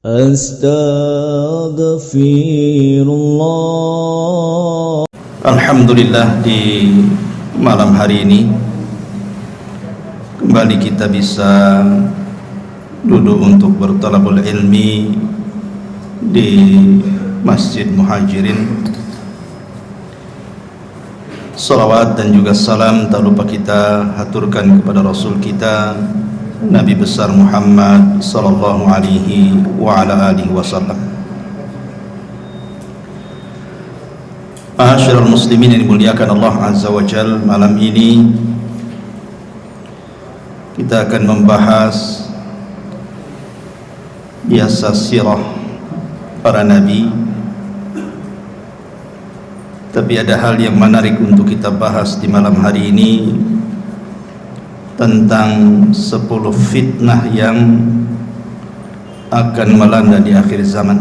Astaghfirullah. Alhamdulillah, di malam hari ini kembali kita bisa duduk untuk bertalabul ilmi di Masjid Muhajirin. Salawat dan juga salam tak lupa kita haturkan kepada Rasul kita Nabi besar Muhammad sallallahu alaihi wa ala alihi wasallam. Ma'asyiral muslimin yang dimuliakan Allah Azza wa Jalla, malam ini kita akan membahas biasa sirah para nabi, tapi ada hal yang menarik untuk kita bahas di malam hari ini tentang 10 fitnah yang akan melanda di akhir zaman.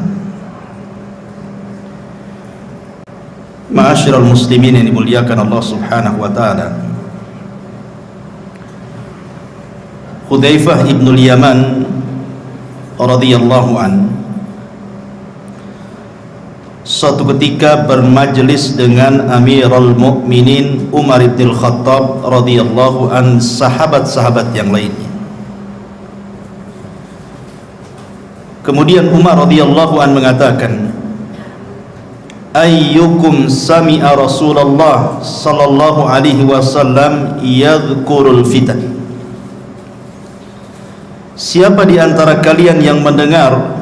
Ma'asyiral muslimin yang dimuliakan Allah Subhanahu wa taala, Hudzaifah ibn al-Yaman radhiyallahu an suatu ketika bermajlis dengan Amirul Mukminin Umar bin Khattab radhiyallahu an, sahabat-sahabat yang lainnya. Kemudian Umar radhiyallahu an mengatakan, ayyukum sami'a Rasulullah sallallahu alaihi wasallam yadhkurul fitan. Siapa di antara kalian yang mendengar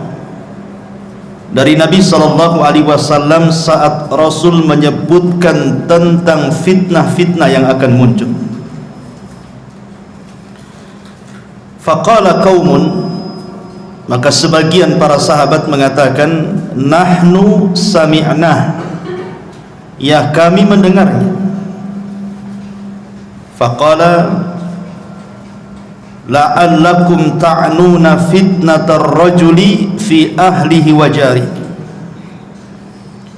dari Nabi sallallahu alaihi wasallam saat Rasul menyebutkan tentang fitnah-fitnah yang akan muncul? Faqala qaumun, maka sebagian para sahabat mengatakan, nahnu sami'na, ya kami mendengarnya. Faqala la'allakum ta'nuna fitnatar rajuli fi ahlihi wa jari.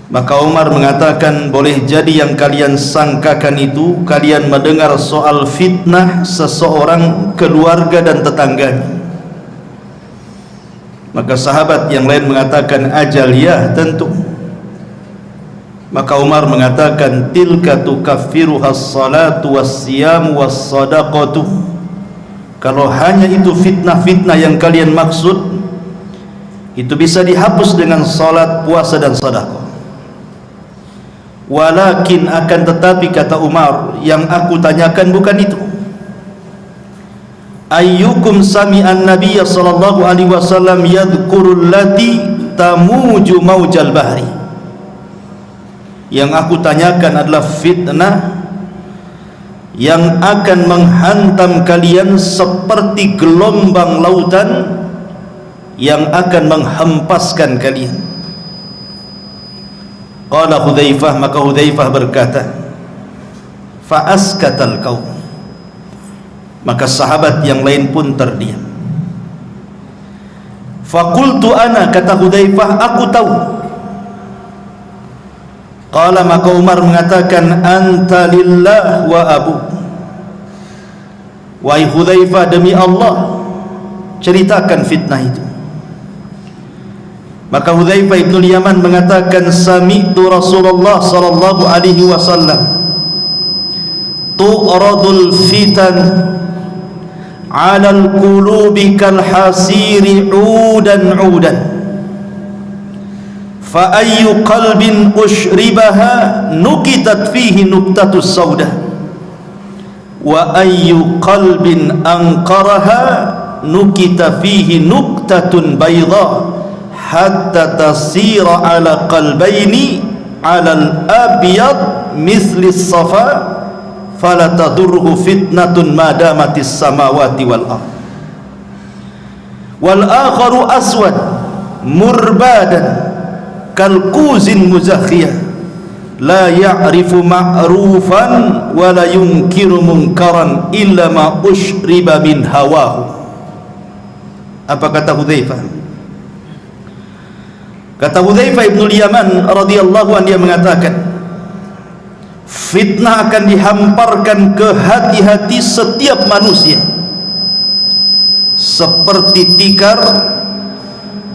Maka Umar mengatakan, boleh jadi yang kalian sangkakan itu kalian mendengar soal fitnah seseorang, keluarga dan tetangganya. Maka sahabat yang lain mengatakan, ajal ya, tentu. Maka Umar mengatakan, tilka tukaffiruha as-salatu was-siyamu was-sadaqatu. Kalau hanya itu fitnah-fitnah yang kalian maksud, itu bisa dihapus dengan salat, puasa dan sedekah. Walakin, akan tetapi, kata Umar, yang aku tanyakan bukan itu. Ayyukum sami'an nabiyya sallallahu alaihi wasallam yadhkurul lati tamuju maujal bahri. Yang aku tanyakan adalah fitnah yang akan menghantam kalian seperti gelombang lautan yang akan menghempaskan kalian. Qala Hudzaifah, maka Hudzaifah berkata, fa askatal qaum, maka sahabat yang lain pun terdiam. Faqultu ana, kata Hudzaifah, aku tahu. Qala, maka Umar mengatakan, anta lillah wa abu. Wahai Hudzaifah, demi Allah, ceritakan fitnah itu. Maka Hudzaifah ibn al-Yaman mengatakan, sami'tu Rasulullah sallallahu alaihi wasallam tu'radul fitan 'alal qulubi kal hasiri 'udan 'udan. Fa ayyu qalbin ushribaha nukitat fihi nuktatus saudah, wa ayyu qalbin anqaraha nukita fihi nuktatun bayda, hatta tasira ala qalbaini ala al-abyad misli as-safa fala tadurruhu fitnatun ma damatis samawati wal ardh. Wal akharu aswad murbadan kalkuzin muzakhiyah la ya'rifu ma'rufan wa la yunkiru munkaran illa ma ushriba min hawahu. Apa kata Hudzaifah? Kata Hudzaifah ibn al-Yaman radhiyallahu anhu, dia mengatakan, fitnah akan dihamparkan ke hati-hati setiap manusia seperti tikar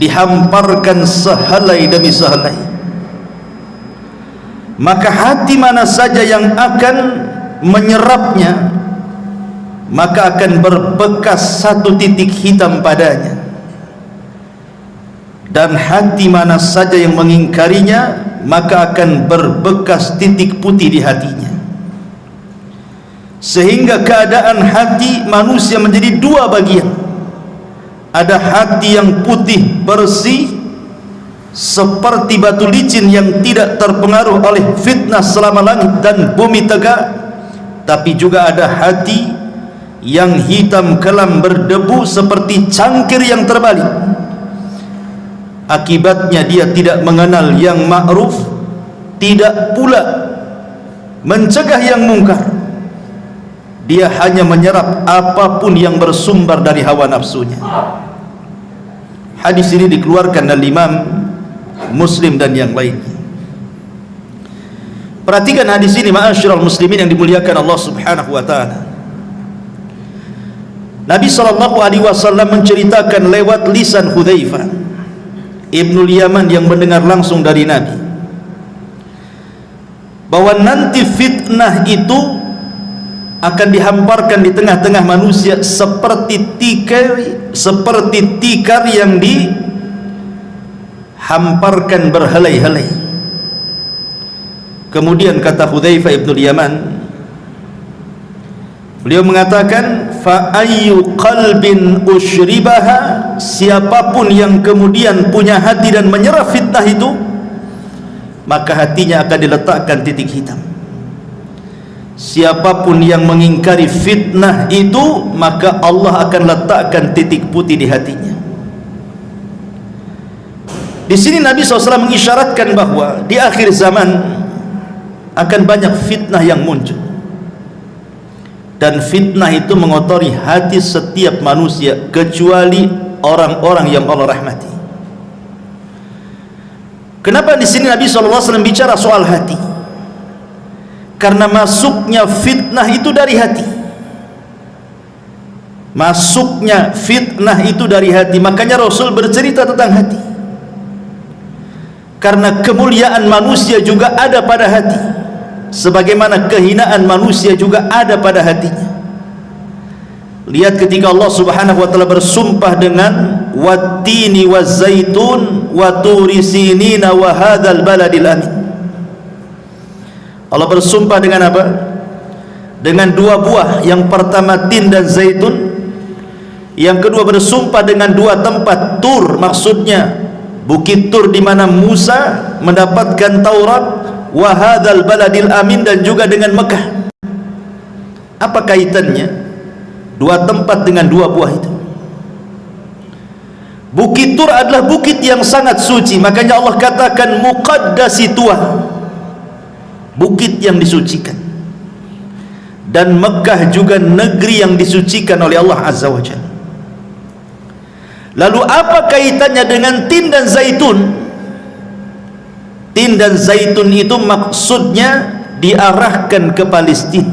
dihamparkan sehelai demi sehelai. Maka hati mana saja yang akan menyerapnya, maka akan berbekas satu titik hitam padanya. Dan hati mana saja yang mengingkarinya, maka akan berbekas titik putih di hatinya. Sehingga keadaan hati manusia menjadi dua bagian. Ada hati yang putih bersih seperti batu licin yang tidak terpengaruh oleh fitnah selama langit dan bumi tegak, tapi juga ada hati yang hitam kelam berdebu seperti cangkir yang terbalik. Akibatnya dia tidak mengenal yang ma'ruf, tidak pula mencegah yang mungkar. Dia hanya menyerap apapun yang bersumber dari hawa nafsunya. Hadis ini dikeluarkan oleh Imam Muslim dan yang lainnya. Perhatikan hadis ini, ma'asyiral muslimin yang dimuliakan Allah Subhanahu wa taala. Nabi SAW menceritakan lewat lisan Hudzaifah Ibnul Yaman yang mendengar langsung dari Nabi, bahwa nanti fitnah itu akan dihamparkan di tengah-tengah manusia seperti tikar yang dihamparkan berhelai-helai. Kemudian kata Hudzaifah Ibnul Yaman, beliau mengatakan, fa ayyu qalbin usyribaha, siapapun yang kemudian punya hati dan menyerap fitnah itu, maka hatinya akan diletakkan titik hitam. Siapapun yang mengingkari fitnah itu, maka Allah akan letakkan titik putih di hatinya. Di sini Nabi SAW mengisyaratkan bahwa di akhir zaman akan banyak fitnah yang muncul, dan fitnah itu mengotori hati setiap manusia kecuali orang-orang yang Allah rahmati. Kenapa di sini Nabi SAW bicara soal hati? Karena masuknya fitnah itu dari hati. Masuknya fitnah itu dari hati. Makanya Rasul bercerita tentang hati. Karena kemuliaan manusia juga ada pada hati, sebagaimana kehinaan manusia juga ada pada hatinya. Lihat ketika Allah Subhanahu wa taala bersumpah dengan wattini wazzaitun wa turi sinina wa hadzal baladil amin. Allah bersumpah dengan apa? Dengan dua buah. Yang pertama tin dan zaitun. Yang kedua bersumpah dengan dua tempat, Tur, maksudnya bukit Tur di mana Musa mendapatkan Taurat, wa hadzal baladil amin, dan juga dengan Mekah. Apa kaitannya dua tempat dengan dua buah itu? Bukit Tur adalah bukit yang sangat suci, makanya Allah katakan muqaddasi Tuhan, bukit yang disucikan. Dan Mekah juga negeri yang disucikan oleh Allah Azza wa Jalla. Lalu apa kaitannya dengan tin dan zaitun? Tin dan zaitun itu maksudnya diarahkan ke Palestina,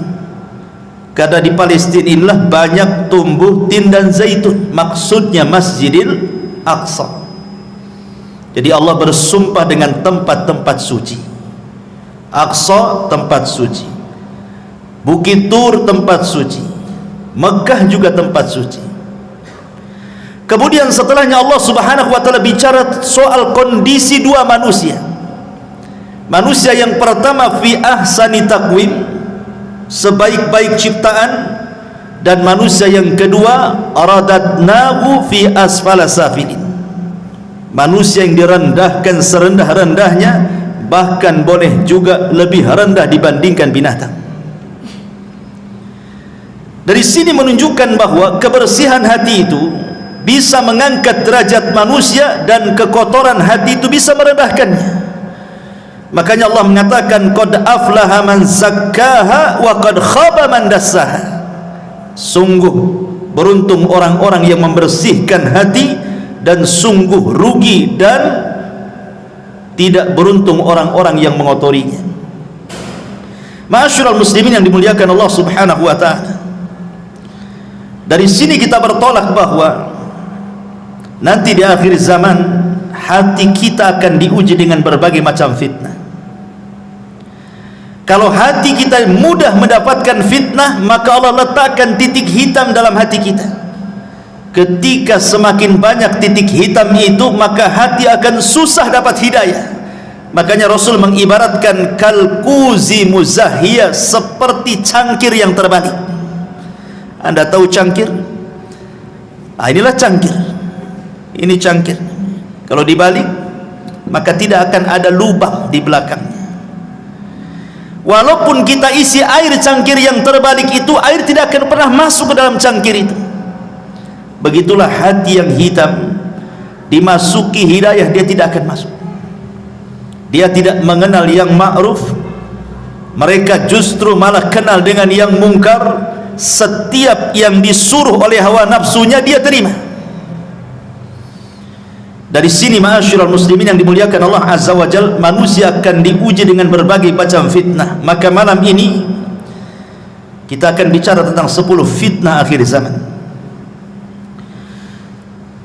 karena di Palestina inilah banyak tumbuh tin dan zaitun, maksudnya Masjidil Aqsa. Jadi Allah bersumpah dengan tempat-tempat suci. Aqsa tempat suci, Bukit Tur tempat suci, Mekah juga tempat suci. Kemudian setelahnya Allah Subhanahu wa taala bicara soal kondisi dua manusia. Manusia yang pertama fi ahsani taqwim, sebaik-baik ciptaan, dan manusia yang kedua aradatnahu fi asfala safilin, manusia yang direndahkan serendah-rendahnya, bahkan boleh juga lebih rendah dibandingkan binatang. Dari sini menunjukkan bahwa kebersihan hati itu bisa mengangkat derajat manusia, dan kekotoran hati itu bisa merendahkannya. Makanya Allah mengatakan qad aflaha man zakkaha wa qad khaba man dassaha. Sungguh beruntung orang-orang yang membersihkan hati, dan sungguh rugi dan tidak beruntung orang-orang yang mengotorinya. Ma'asyiral muslimin yang dimuliakan Allah Subhanahu wa taala, dari sini kita bertolak bahwa nanti di akhir zaman hati kita akan diuji dengan berbagai macam fitnah. Kalau hati kita mudah mendapatkan fitnah, maka Allah letakkan titik hitam dalam hati kita. Ketika semakin banyak titik hitam itu, maka hati akan susah dapat hidayah. Makanya Rasul mengibaratkan kalkuzi muzahiyah, seperti cangkir yang terbalik. Anda tahu cangkir? Inilah cangkir. Ini cangkir. Kalau dibalik, maka tidak akan ada lubang di belakangnya. Walaupun kita isi air cangkir yang terbalik itu, air tidak akan pernah masuk ke dalam cangkir itu. Begitulah hati yang hitam, dimasuki hidayah dia tidak akan masuk. Dia tidak mengenal yang ma'ruf, mereka justru malah kenal dengan yang mungkar. Setiap yang disuruh oleh hawa nafsunya dia terima. Dari sini ma'asyiral muslimin yang dimuliakan Allah Azza wa Jalla, manusia akan diuji dengan berbagai macam fitnah. Maka malam ini kita akan bicara tentang 10 fitnah akhir zaman.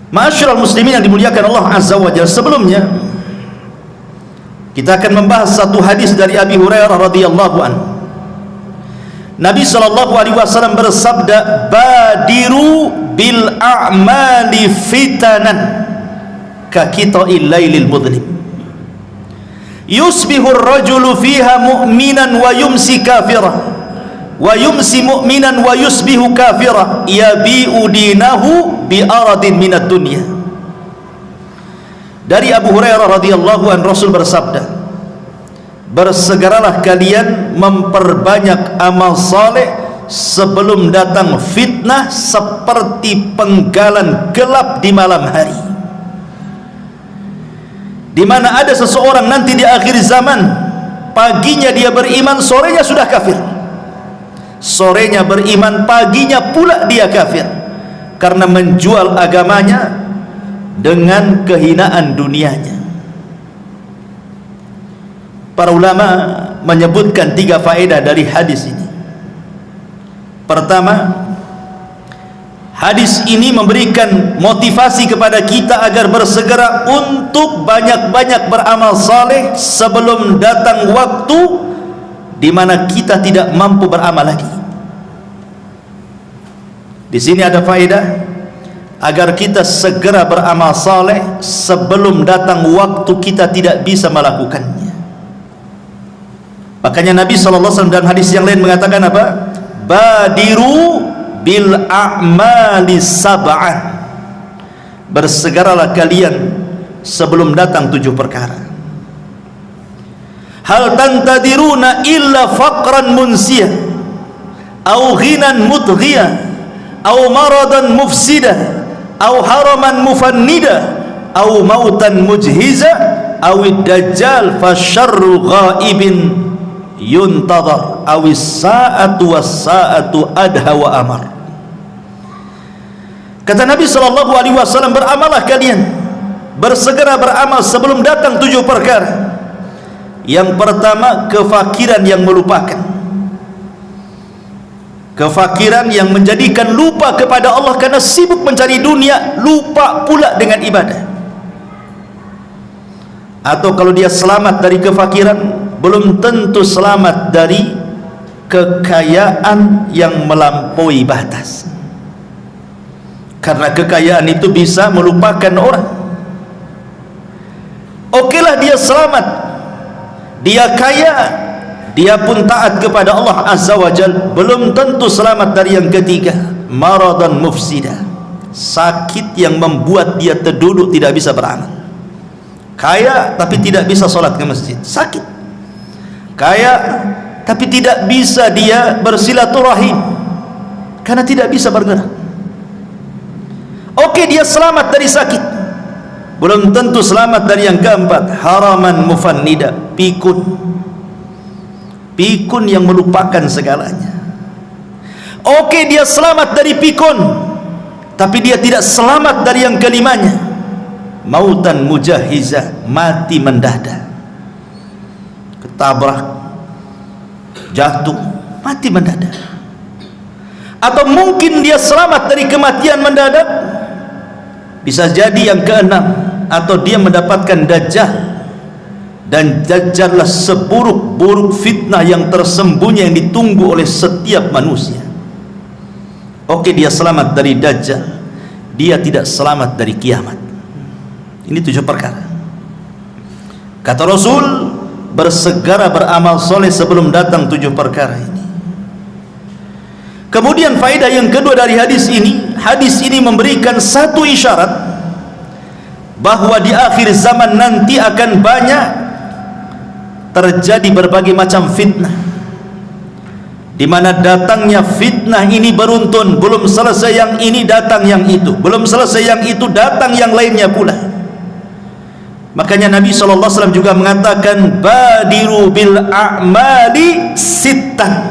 Ma'asyiral muslimin yang dimuliakan Allah Azza wa Jalla, sebelumnya kita akan membahas satu hadis dari Abi Hurairah radhiyallahu anhu. Nabi sallallahu alaihi wasallam bersabda, "Badiru bil a'mali fitanan kakita'il lailil mudlim. Yusbihu ar-rajulu fiha mu'minan wa yumsi kafira, wa yumsi mu'minan wa yusbihu kafira, yabi'u dinahu bi aradin minad dunya." Dari Abu Hurairah radhiyallahu anhu, Rasul bersabda, "Bersegeralah kalian memperbanyak amal saleh sebelum datang fitnah seperti penggalan gelap di malam hari." Di mana ada seseorang nanti di akhir zaman, paginya dia beriman, sorenya sudah kafir. Sorenya beriman, paginya pula dia kafir, karena menjual agamanya dengan kehinaan dunianya. Para ulama menyebutkan 3 faedah dari hadis ini. Pertama, hadis ini memberikan motivasi kepada kita agar bersegera untuk banyak-banyak beramal saleh sebelum datang waktu di mana kita tidak mampu beramal lagi. Di sini ada faedah agar kita segera beramal saleh sebelum datang waktu kita tidak bisa melakukannya. Makanya Nabi SAW dalam hadis yang lain mengatakan apa? Badiru bil a'mali sab'an. Bersegeralah kalian sebelum datang 7 perkara. Hal tantadiruna illa faqran munsiyah, au ghinan mutghiyah, au maradan mufsidah, au haraman mufannida, au mautan mujhiza, au dajjal fasyarru ghaibin yuntadhar, au sa'atu was-sa'atu adha wa amar. Kata Nabi SAW, beramallah kalian, bersegera beramal sebelum datang 7 perkara. Yang pertama, kefakiran yang melupakan, kefakiran yang menjadikan lupa kepada Allah karena sibuk mencari dunia, lupa pula dengan ibadah. Atau kalau dia selamat dari kefakiran, belum tentu selamat dari kekayaan yang melampaui batas, karena kekayaan itu bisa melupakan orang. Okelah dia selamat, dia kaya, dia pun taat kepada Allah Azza wa Jalla, belum tentu selamat dari yang ketiga, maradan mufsidah, sakit yang membuat dia terduduk tidak bisa beramal. Kaya tapi tidak bisa sholat ke masjid, sakit. Kaya tapi tidak bisa dia bersilaturahim karena tidak bisa bergerak. Oke, dia selamat dari sakit, belum tentu selamat dari yang keempat, haraman mufannida, pikun, pikun yang melupakan segalanya. Oke, dia selamat dari pikun, tapi dia tidak selamat dari yang kelimanya, mautan mujahiza, mati mendadak, ketabrak, jatuh, mati mendadak. Atau mungkin dia selamat dari kematian mendadak, Bisa jadi yang keenam, atau dia mendapatkan Dajjal, dan Dajjallah seburuk-buruk fitnah yang tersembunyi yang ditunggu oleh setiap manusia. Oke, dia selamat dari Dajjal, dia tidak selamat dari kiamat. Ini 7 perkara. Kata Rasul, bersegera beramal soleh sebelum datang 7 perkara ini. Kemudian faedah yang kedua dari hadis ini memberikan satu isyarat bahwa di akhir zaman nanti akan banyak terjadi berbagai macam fitnah, di mana datangnya fitnah ini beruntun. Belum selesai yang ini, datang yang itu. Belum selesai yang itu, datang yang lainnya pula. Makanya Nabi SAW juga mengatakan, badiru bil a'mali sittan,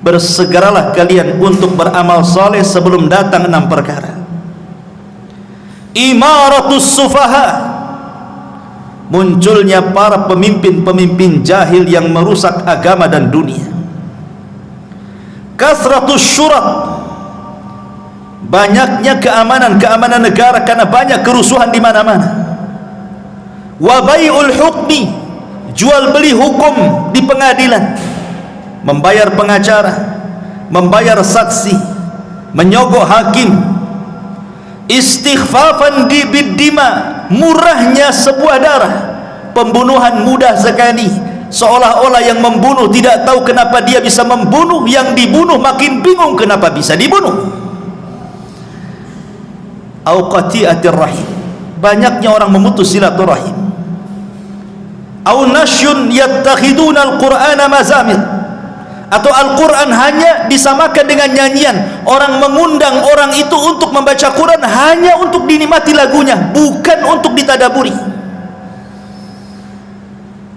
bersegeralah kalian untuk beramal soleh sebelum datang 6 perkara. Imaratus sufaha, munculnya para pemimpin-pemimpin jahil yang merusak agama dan dunia. Kasratus syurat, banyaknya keamanan negara karena banyak kerusuhan di mana-mana. Wa bai'ul hukmi, jual beli hukum di pengadilan, membayar pengacara, membayar saksi, menyogok hakim. Istighfafan biddima, murahnya sebuah darah, pembunuhan mudah sekali, seolah-olah yang membunuh tidak tahu kenapa dia bisa membunuh, yang dibunuh makin bingung kenapa bisa dibunuh. Au qati'atir rahim, banyaknya orang memutus silaturahim. Au nasyun yattakhiduna al-Qur'ana mazamir, atau Al-Quran hanya disamakan dengan nyanyian. Orang mengundang orang itu untuk membaca Quran hanya untuk dinikmati lagunya, bukan untuk ditadaburi.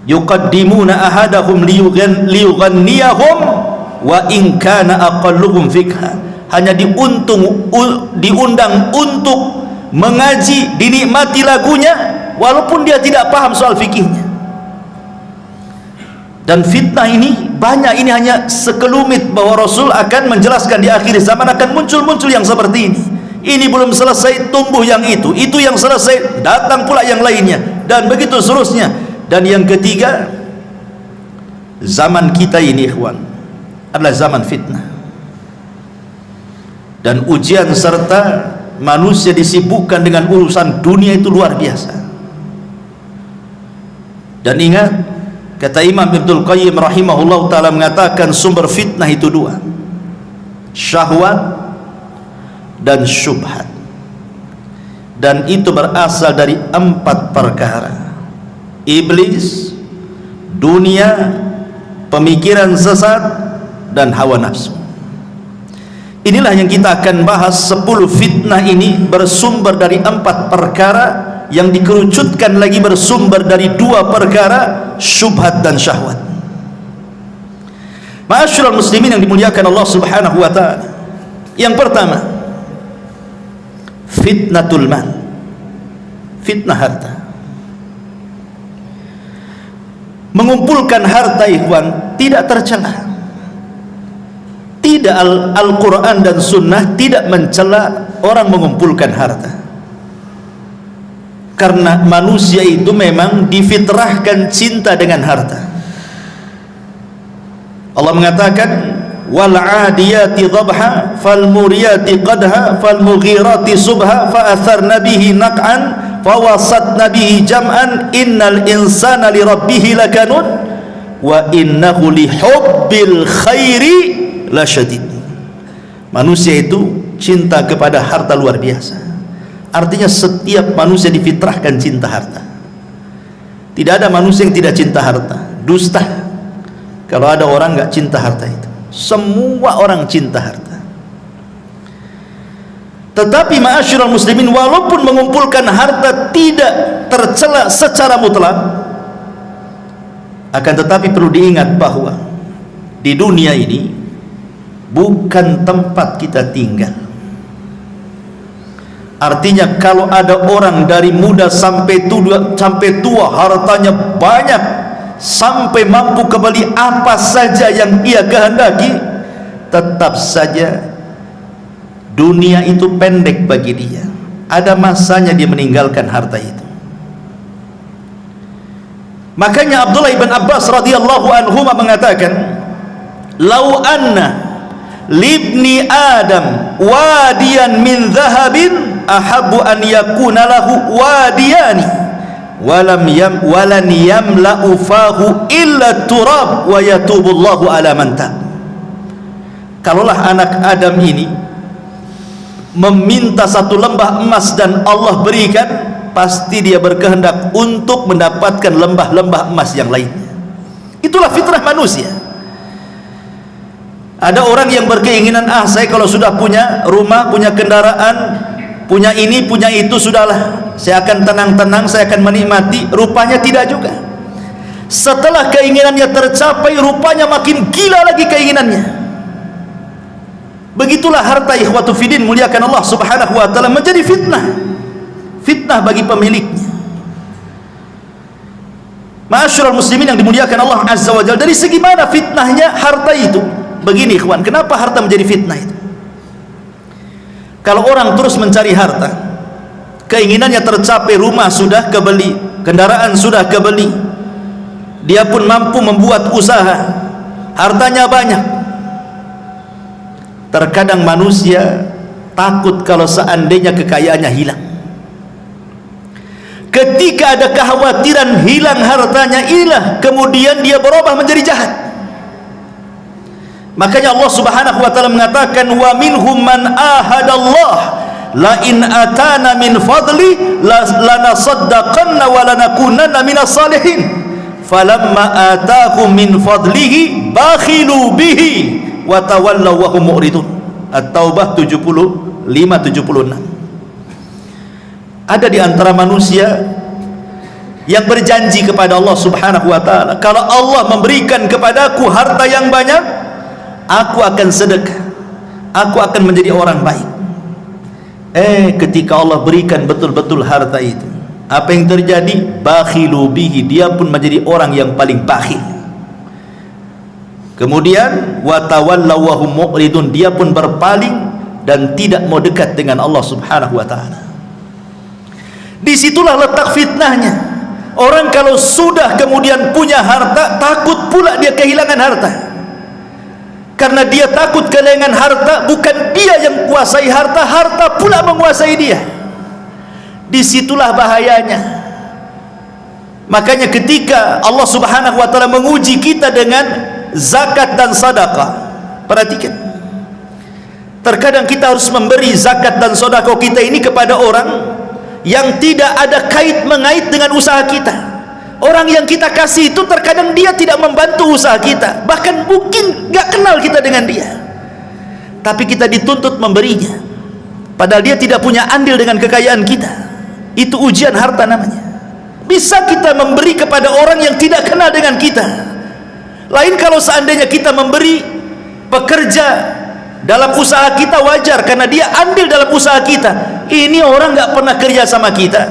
Yuqaddimuna ahadahum liyughanniyahum wa in kana aqalluhum fikha, hanya diundang untuk mengaji, dinikmati lagunya walaupun dia tidak paham soal fikihnya. Dan fitnah ini banyak, ini hanya sekelumit bahwa Rasul akan menjelaskan di akhir zaman akan muncul yang seperti ini. Ini belum selesai, tumbuh yang itu yang selesai, datang pula yang lainnya, dan begitu seterusnya. Dan yang ketiga, zaman kita ini ikhwan adalah zaman fitnah, dan ujian serta manusia disibukkan dengan urusan dunia itu luar biasa. Dan ingat, kata Imam Ibnul Qayyim rahimahullah ta'ala mengatakan sumber fitnah itu 2, syahwat dan syubhat, dan itu berasal dari 4 perkara: iblis, dunia, pemikiran sesat, dan hawa nafsu. Inilah yang kita akan bahas. 10 fitnah ini bersumber dari 4 perkara yang dikerucutkan lagi bersumber dari 2 perkara, syubhat dan syahwat. Ma'asyiral muslimin yang dimuliakan Allah Subhanahu wa taala. Yang pertama, fitnatul mal, fitnah harta. Mengumpulkan harta ikhwan tidak tercela. Tidak, Al-Quran dan Sunnah tidak mencela orang mengumpulkan harta, karena manusia itu memang difitrahkan cinta dengan harta. Allah mengatakan, wal 'adiyati dhabha fal muriyati qadha fal mughirati subha fa atharna bihi naq'an fa wasatna bihi jam'an innal insana li rabbih lakanud wa innahu li hubbil khairi la syadid. Manusia itu cinta kepada harta luar biasa. Artinya setiap manusia difitrahkan cinta harta. Tidak ada manusia yang tidak cinta harta. Dusta kalau ada orang nggak cinta harta itu. Semua orang cinta harta. Tetapi ma'asyiral muslimin, walaupun mengumpulkan harta tidak tercela secara mutlak, akan tetapi perlu diingat bahwa di dunia ini bukan tempat kita tinggal. Artinya kalau ada orang dari muda sampai tua hartanya banyak, sampai mampu kembali apa saja yang ia kehendaki, tetap saja dunia itu pendek bagi dia. ada masanya dia meninggalkan harta itu. Makanya Abdullah ibn Abbas radhiyallahu anhu mengatakan, "Lau anna libni Adam wadiyan min dhahabin ahabbu an yakuna lahu wadiyani walan yamla'u fahu illa turab wa yatubullahu ala man tab." Kalaulah anak Adam ini meminta satu lembah emas dan Allah berikan, pasti dia berkehendak untuk mendapatkan lembah-lembah emas yang lainnya. Itulah fitrah manusia. Ada orang yang berkeinginan, saya kalau sudah punya rumah, punya kendaraan, punya ini, punya itu, sudahlah, saya akan tenang-tenang, saya akan menikmati. Rupanya tidak juga. Setelah keinginannya tercapai, rupanya makin gila lagi keinginannya. Begitulah harta, ikhwatu fiddin, muliakan Allah subhanahu wa ta'ala, menjadi fitnah bagi pemiliknya. Ma'asyiral muslimin yang dimuliakan Allah azza wa jalla, dari segi mana fitnahnya harta itu? Begini ikhwan, kenapa harta menjadi fitnah itu? Kalau orang terus mencari harta, keinginannya tercapai, rumah sudah kebeli, kendaraan sudah kebeli, dia pun mampu membuat usaha, hartanya banyak. Terkadang manusia takut kalau seandainya kekayaannya hilang. Ketika ada kekhawatiran hilang hartanya, kemudian dia berubah menjadi jahat. Makanya Allah subhanahu wa ta'ala mengatakan, wa minhum man ahadallah la in atana min fadli lanasaddaqanna wa lanakunanna minas salihin falamma atahum min fadlihi bakhilu bihi wa tawallaw wa hum mu'ridun. At-Taubah 75-76. Ada di antara manusia yang berjanji kepada Allah subhanahu wa ta'ala, kalau Allah memberikan kepadaku harta yang banyak, aku akan sedekah, aku akan menjadi orang baik. Ketika Allah berikan betul-betul harta itu, apa yang terjadi? Bakhilu bihi, dia pun menjadi orang yang paling bakhil. Kemudian watawallaw wa hum mu'ridun, dia pun berpaling dan tidak mau dekat dengan Allah subhanahu wa ta'ala. Disitulah letak fitnahnya. Orang kalau sudah kemudian punya harta, takut pula dia kehilangan harta. Karena dia takut kehilangan harta, bukan dia yang kuasai harta, harta pula menguasai dia. Disitulah bahayanya. Makanya ketika Allah subhanahu wa ta'ala menguji kita dengan zakat dan sedekah, perhatikan, terkadang kita harus memberi zakat dan sedekah kita ini kepada orang yang tidak ada kait mengait dengan usaha kita. Orang yang kita kasih itu terkadang dia tidak membantu usaha kita, bahkan mungkin gak kenal kita dengan dia, tapi kita dituntut memberinya, padahal dia tidak punya andil dengan kekayaan kita. Itu ujian harta namanya. Bisa kita memberi kepada orang yang tidak kenal dengan kita. Lain kalau seandainya kita memberi pekerja dalam usaha kita, wajar karena dia andil dalam usaha kita. Ini orang nggak pernah kerja sama kita,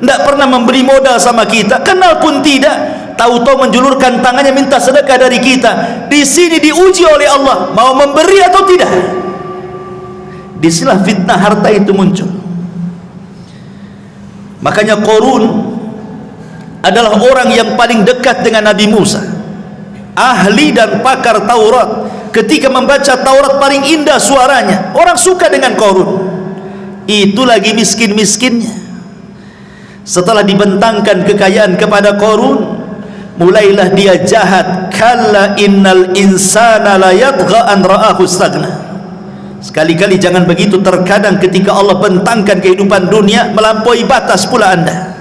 nggak pernah memberi modal sama kita, kenal pun tidak, tahu-tahu menjulurkan tangannya minta sedekah dari kita. Di sini diuji oleh Allah, mau memberi atau tidak. Disinilah fitnah harta itu muncul. Makanya Qarun adalah orang yang paling dekat dengan Nabi Musa, ahli dan pakar Taurat. Ketika membaca Taurat paling indah suaranya, orang suka dengan Qarun. Itu lagi miskin-miskinnya. Setelah dibentangkan kekayaan kepada Qarun, mulailah dia jahat. Kalla innal insana la yatgha an ra'ahu istaghna. Sekali-kali jangan begitu. Terkadang ketika Allah bentangkan kehidupan dunia, melampaui batas pula anda.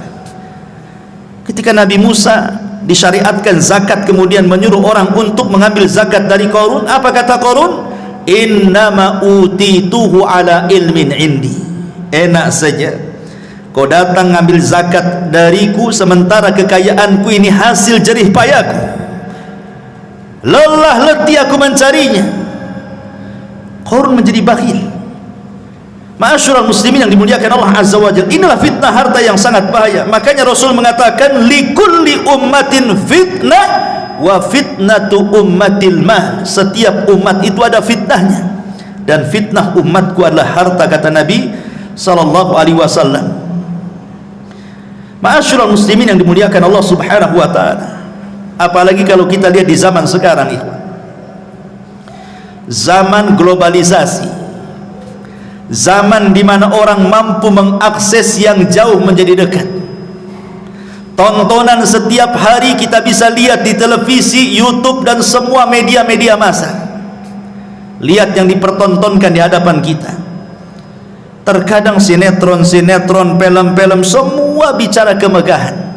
Ketika Nabi Musa disyariatkan zakat, kemudian menyuruh orang untuk mengambil zakat dari Qarun, apa kata Qarun? Innama utituhu ala ilmin indi. Enak saja kau datang ngambil zakat dariku, sementara kekayaanku ini hasil jerih payahku, lelah letih aku mencarinya. Qarun menjadi bakhil. Ma'asyiral muslimin yang dimuliakan Allah azza wa jalla, inilah fitnah harta yang sangat bahaya. Makanya Rasul mengatakan, likulli ummatin fitnah wa fitnatu ummatil mal. Setiap umat itu ada fitnahnya, dan fitnah umatku adalah harta, kata Nabi sallallahu alaihi wasallam. Ma'asyiral muslimin yang dimuliakan Allah Subhanahu wa taala. Apalagi kalau kita lihat di zaman sekarang ini, zaman globalisasi, zaman di mana orang mampu mengakses yang jauh menjadi dekat. Tontonan setiap hari kita bisa lihat di televisi, YouTube dan semua media-media massa. Lihat yang dipertontonkan di hadapan kita. Terkadang sinetron-sinetron, film-film, semua bicara kemegahan.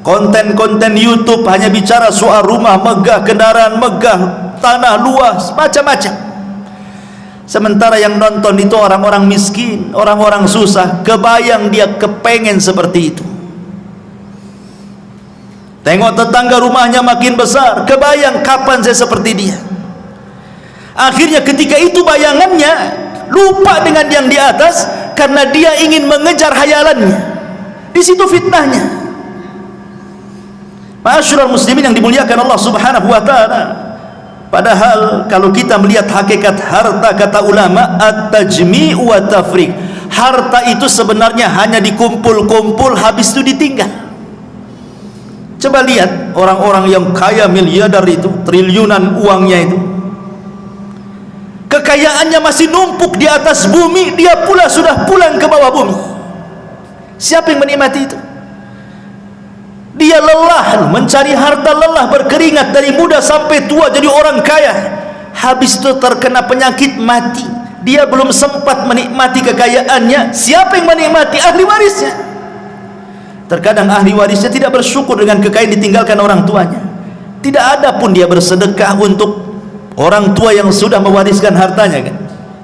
Konten-konten YouTube hanya bicara soal rumah megah, kendaraan megah, tanah luas, macam-macam. Sementara yang nonton itu orang-orang miskin, orang-orang susah. Kebayang dia kepengen seperti itu. Tengok tetangga rumahnya makin besar, kebayang kapan saya seperti dia. Akhirnya ketika itu bayangannya lupa dengan yang di atas, karena dia ingin mengejar hayalannya. Di situ fitnahnya. Ma'asyiral muslimin yang dimuliakan Allah Subhanahu wa taala. Padahal kalau kita melihat hakikat harta, kata ulama, at-tajmi' wa tafriq. Harta itu sebenarnya hanya dikumpul-kumpul, habis itu ditinggal. Coba lihat orang-orang yang kaya miliarder itu, triliunan uangnya itu, kekayaannya masih numpuk di atas bumi, dia pula sudah pulang ke bawah bumi. Siapa yang menikmati itu? Dia lelah mencari harta, lelah berkeringat dari muda sampai tua jadi orang kaya, habis itu terkena penyakit, mati. Dia belum sempat menikmati kekayaannya. Siapa yang menikmati? Ahli warisnya. Terkadang ahli warisnya tidak bersyukur dengan kekayaan ditinggalkan orang tuanya. Tidak ada pun dia bersedekah untuk orang tua yang sudah mewariskan hartanya, kan?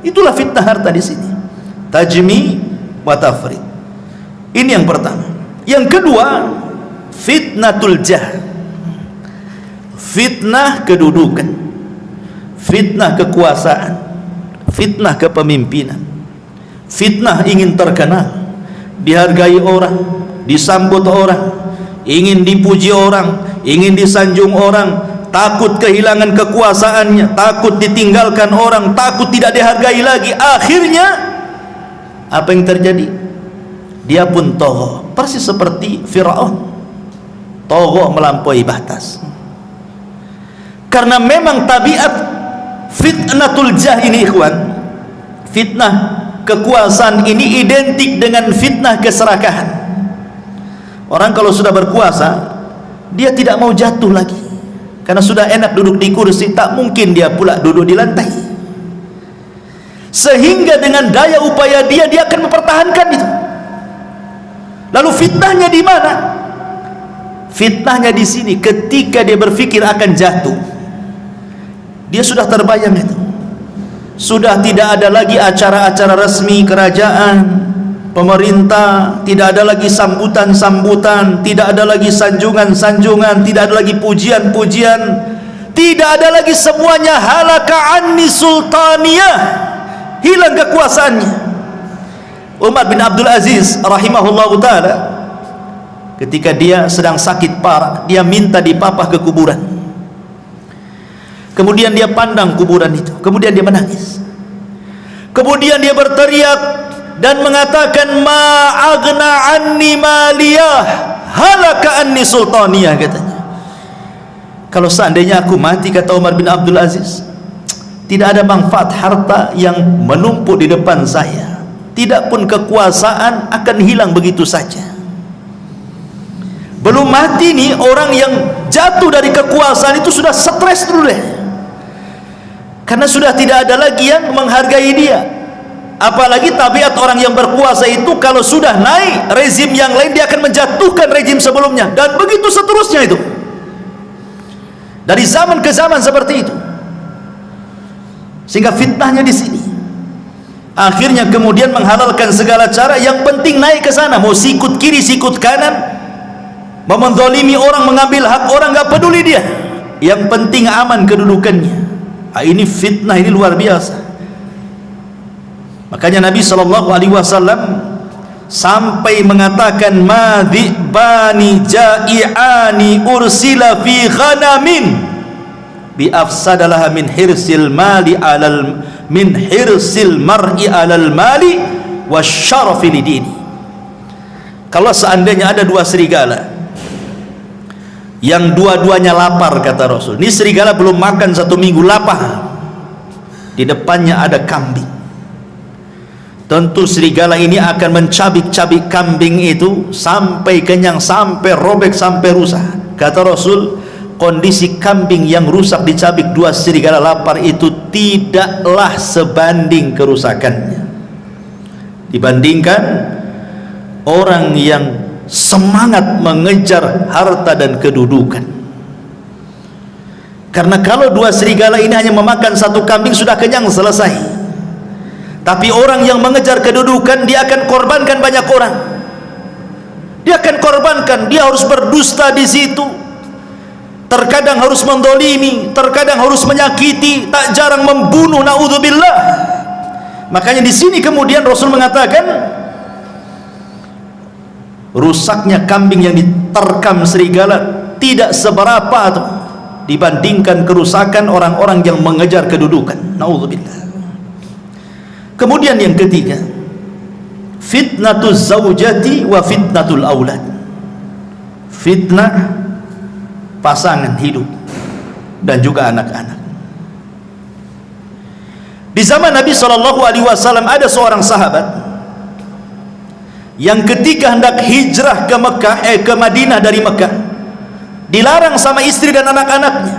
Itulah fitnah harta di sini. Tajmi wa tafriq. Ini yang pertama. Yang kedua, fitnatul jah. Fitnah kedudukan, fitnah kekuasaan, fitnah kepemimpinan, fitnah ingin terkenal, dihargai orang, disambut orang, ingin dipuji orang, ingin disanjung orang, takut kehilangan kekuasaannya, takut ditinggalkan orang, takut tidak dihargai lagi. Akhirnya apa yang terjadi? Dia pun tagha, persis seperti Firaun, tagha melampaui batas. Karena memang tabiat fitnatul jah ini, ikhwan, fitnah kekuasaan ini identik dengan fitnah keserakahan. Orang kalau sudah berkuasa, dia tidak mau jatuh lagi, karena sudah enak duduk di kursi, tak mungkin dia pula duduk di lantai. Sehingga dengan daya upaya dia akan mempertahankan itu. Lalu fitnahnya di mana? Fitnahnya di sini, ketika dia berpikir akan jatuh, dia sudah terbayang itu. Sudah tidak ada lagi acara-acara resmi kerajaan, pemerintah, tidak ada lagi sambutan-sambutan, tidak ada lagi sanjungan-sanjungan, tidak ada lagi pujian-pujian, tidak ada lagi, semuanya halaka anni sultaniyah, hilang kekuasaannya. Umar bin Abdul Aziz rahimahullahu ta'ala, ketika dia sedang sakit parah, dia minta dipapah ke kuburan. Kemudian dia pandang kuburan itu, kemudian dia menangis, kemudian dia berteriak dan mengatakan, ma'agna anni maliyah halaka anni sultaniyah, katanya. Kalau seandainya aku mati, kata Umar bin Abdul Aziz, tidak ada manfaat harta yang menumpuk di depan saya, tidak pun kekuasaan akan hilang begitu saja. Belum mati nih, orang yang jatuh dari kekuasaan itu sudah stres dulu deh, karena sudah tidak ada lagi yang menghargai dia. Apalagi tabiat orang yang berkuasa itu, kalau sudah naik rezim yang lain, dia akan menjatuhkan rezim sebelumnya, dan begitu seterusnya itu, dari zaman ke zaman seperti itu. Sehingga fitnahnya di sini. Akhirnya kemudian menghalalkan segala cara, yang penting naik ke sana, mau sikut kiri sikut kanan, mau menzalimi orang, mengambil hak orang, nggak peduli dia, yang penting aman kedudukannya. Ini fitnah, ini luar biasa. Makanya Nabi SAW sampai mengatakan, madhibani ja'i'ani ursila fi ghanamin bi afsadalaha min hirsil mali alal min hirsil mar'i alal mali wasyarafi lidini. Kalau seandainya ada dua serigala yang dua-duanya lapar, kata Rasul, ini serigala belum makan 1 minggu, lapar, di depannya ada kambing, tentu serigala ini akan mencabik-cabik kambing itu sampai kenyang, sampai robek, sampai rusak. Kata Rasul, kondisi kambing yang rusak dicabik dua serigala lapar itu tidaklah sebanding kerusakannya dibandingkan orang yang semangat mengejar harta dan kedudukan. Karena kalau dua serigala ini hanya memakan 1 kambing sudah kenyang, selesai. Tapi orang yang mengejar kedudukan, dia akan korbankan banyak orang. Dia akan korbankan, dia harus berdusta di situ. Terkadang harus mendolimi, terkadang harus menyakiti, tak jarang membunuh, naudzubillah. Makanya di sini kemudian Rasul mengatakan, rusaknya kambing yang diterkam serigala tidak seberapa tuh dibandingkan kerusakan orang-orang yang mengejar kedudukan. Naudzubillah. Kemudian yang ketiga, fitnatuz zaujati wa fitnatul aulad. Fitnah pasangan hidup dan juga anak-anak. Di zaman Nabi SAW ada seorang sahabat yang ketika hendak hijrah ke Mekah, ke Madinah dari Mekah, dilarang sama istri dan anak-anaknya.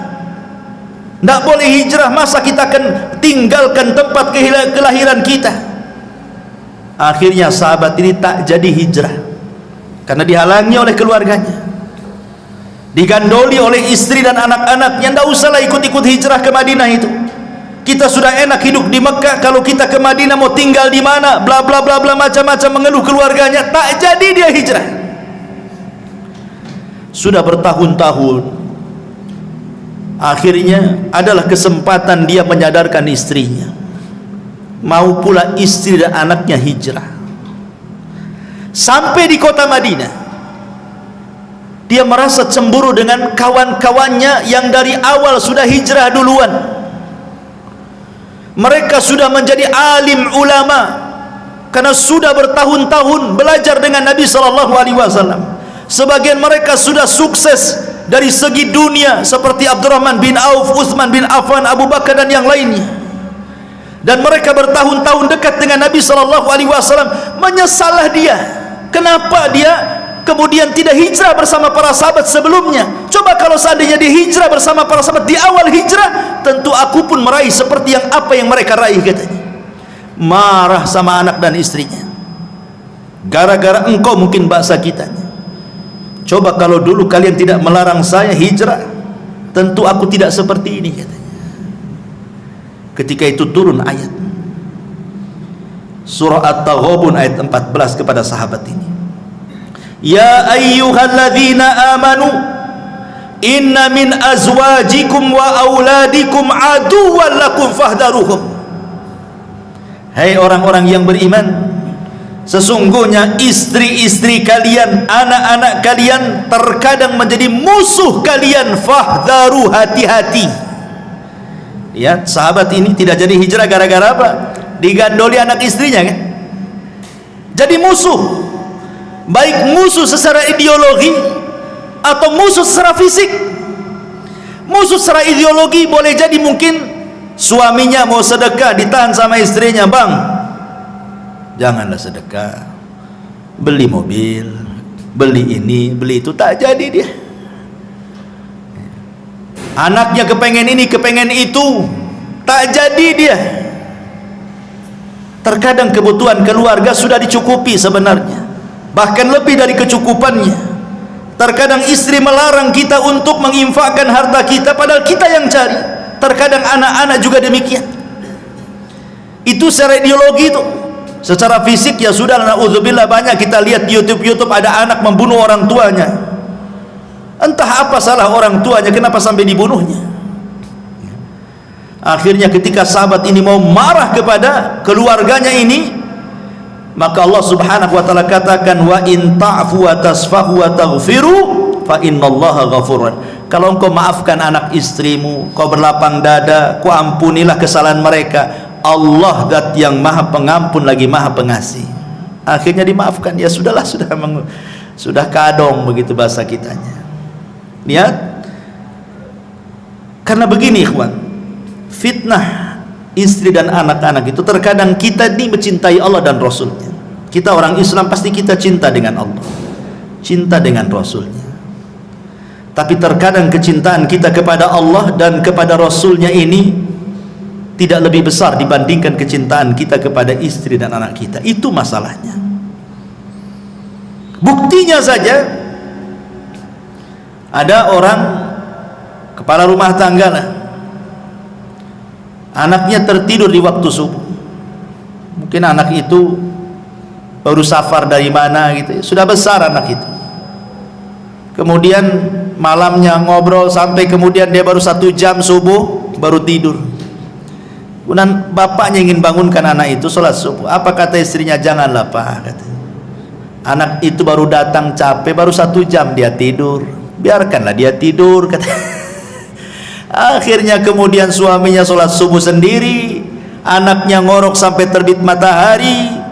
Tidak boleh hijrah, masa kita akan tinggalkan tempat kelahiran kita. Akhirnya sahabat ini tak jadi hijrah karena dihalangi oleh keluarganya, digandoli oleh istri dan anak-anaknya. Tidak usahlah ikut-ikut hijrah ke Madinah itu, kita sudah enak hidup di Mekah, kalau kita ke Madinah mau tinggal di mana, bla bla bla bla, macam-macam mengeluh keluarganya. Tak jadi dia hijrah. Sudah bertahun-tahun, akhirnya adalah kesempatan dia menyadarkan istrinya, mau pula istri dan anaknya hijrah. Sampai di kota Madinah, dia merasa cemburu dengan kawan-kawannya yang dari awal sudah hijrah duluan. Mereka sudah menjadi alim ulama karena sudah bertahun-tahun belajar dengan Nabi SAW. Sebagian mereka sudah sukses dari segi dunia seperti Abdurrahman bin Auf, Utsman bin Affan, Abu Bakar dan yang lainnya. Dan mereka bertahun-tahun dekat dengan Nabi SAW. Menyesallah dia, kenapa dia kemudian tidak hijrah bersama para sahabat sebelumnya. Coba kalau seandainya dia hijrah bersama para sahabat di awal hijrah, tentu aku pun meraih seperti yang apa yang mereka raih, katanya. Marah sama anak dan istrinya, gara-gara engkau mungkin bahasa kitanya. Coba kalau dulu kalian tidak melarang saya hijrah, tentu aku tidak seperti ini, katanya. Ketika itu turun ayat surah At-Taghabun ayat 14 kepada sahabat ini. Ya ayyuhalladzina amanu inna min azwajikum wa auladikum aduwwan lakum fahdaruhum. Hai orang-orang yang beriman, sesungguhnya istri-istri kalian, anak-anak kalian terkadang menjadi musuh kalian. Fahdharu, hati-hati. Lihat, sahabat ini tidak jadi hijrah gara-gara apa? Digandoli anak istrinya, kan? Jadi musuh. Baik musuh secara ideologi atau musuh secara fisik. Musuh secara ideologi boleh jadi mungkin suaminya mau sedekah, ditahan sama istrinya, bang, janganlah sedekah, beli mobil, beli ini, beli itu, tak jadi dia. Anaknya kepengen ini, kepengen itu, tak jadi dia. Terkadang kebutuhan keluarga sudah dicukupi sebenarnya, bahkan lebih dari kecukupannya. Terkadang istri melarang kita untuk menginfakkan harta kita, padahal kita yang cari. Terkadang anak-anak juga demikian. Itu secara ideologi itu. Secara fisik ya sudah, naudzubillah, banyak kita lihat di YouTube ada anak membunuh orang tuanya. Entah apa salah orang tuanya, kenapa sampai dibunuhnya. Akhirnya ketika sahabat ini mau marah kepada keluarganya ini, maka Allah Subhanahu wa taala katakan, wa in ta'fu wa tasfahu wa taghfiru fa innallaha ghafurun. Kalau engkau maafkan anak istrimu, kau berlapang dada, kau ampunilah kesalahan mereka, Allah zat yang maha pengampun lagi maha pengasih. Akhirnya dimaafkan. Ya sudahlah, sudah kadong begitu bahasa kitanya. Lihat, karena begini ikhwan, fitnah istri dan anak-anak itu terkadang kita ini mencintai Allah dan Rasulnya. Kita orang Islam pasti kita cinta dengan Allah, cinta dengan Rasulnya. Tapi terkadang kecintaan kita kepada Allah dan kepada Rasulnya ini tidak lebih besar dibandingkan kecintaan kita kepada istri dan anak kita. Itu masalahnya. Buktinya saja, ada orang kepala rumah tangga lah, anaknya tertidur di waktu subuh. Mungkin anak itu baru safar dari mana gitu, sudah besar anak itu. Kemudian malamnya ngobrol sampai kemudian dia baru 1 jam subuh baru tidur. Kemudian bapaknya ingin bangunkan anak itu sholat subuh. Apa kata istrinya? Janganlah pak, kata. Anak itu baru datang capek, baru 1 jam dia tidur, biarkanlah dia tidur, kata. Akhirnya kemudian suaminya sholat subuh sendiri, anaknya ngorok sampai terbit matahari.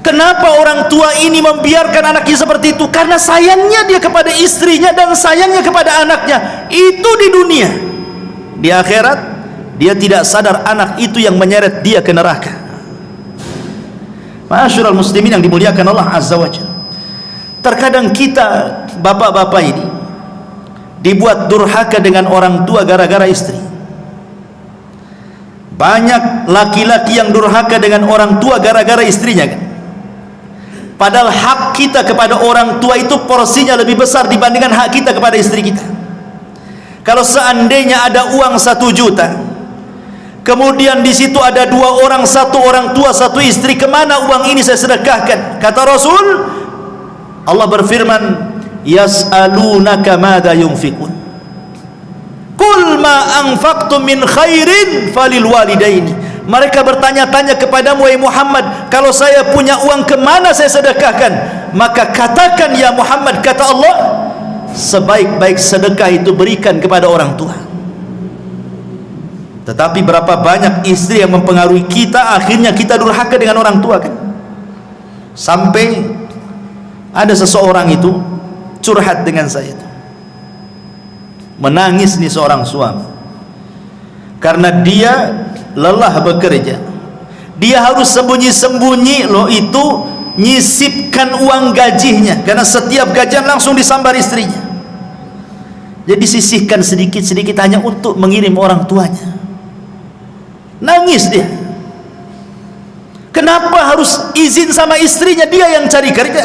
Kenapa orang tua ini membiarkan anaknya seperti itu? Karena sayangnya dia kepada istrinya dan sayangnya kepada anaknya. Itu di dunia. Di akhirat dia tidak sadar anak itu yang menyeret dia ke neraka. Ma'asyiral muslimin yang dimuliakan Allah Azza wa Jalla. Terkadang kita bapak-bapak ini dibuat durhaka dengan orang tua gara-gara istri. Banyak laki-laki yang durhaka dengan orang tua gara-gara istrinya kan? Padahal hak kita kepada orang tua itu porsinya lebih besar dibandingkan hak kita kepada istri kita. Kalau seandainya ada uang 1 juta, kemudian di situ ada 2 orang, 1 orang tua, 1 istri, kemana uang ini saya sedekahkan? Kata Rasul, Allah berfirman, yas'alunaka madza yunfiqun, qul ma anfaqtum min khairin falil walidaini. Mereka bertanya-tanya kepadamu, wahai Muhammad, kalau saya punya uang kemana saya sedekahkan? Maka katakan ya Muhammad, kata Allah, sebaik-baik sedekah itu berikan kepada orang tua. Tetapi berapa banyak istri yang mempengaruhi kita, akhirnya kita durhaka dengan orang tua kan? Sampai ada seseorang itu curhat dengan saya, menangis nih seorang suami, karena dia lelah bekerja, dia harus sembunyi-sembunyi loh itu nyisipkan uang gajinya, karena setiap gajian langsung disambar istrinya. Jadi sisihkan sedikit-sedikit hanya untuk mengirim orang tuanya. Nangis dia. Kenapa harus izin sama istrinya? Dia yang cari kerja.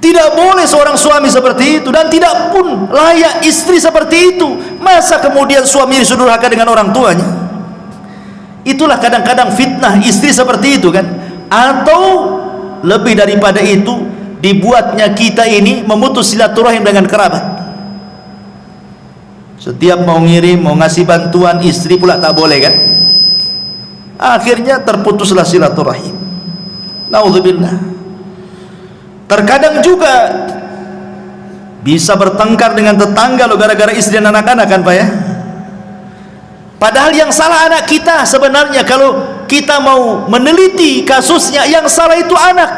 Tidak boleh seorang suami seperti itu, dan tidak pun layak istri seperti itu. Masa kemudian suami disudurhaka dengan orang tuanya? Itulah kadang-kadang fitnah istri seperti itu kan. Atau lebih daripada itu, dibuatnya kita ini memutus silaturahim dengan kerabat. Setiap mau ngirim, mau ngasih bantuan, istri pula tak boleh kan. Akhirnya terputuslah silaturahim. Naudzubillah. Terkadang juga bisa bertengkar dengan tetangga lo gara-gara istri dan anak-anak kan Pak ya. Padahal yang salah anak kita sebenarnya. Kalau kita mau meneliti kasusnya, yang salah itu anak.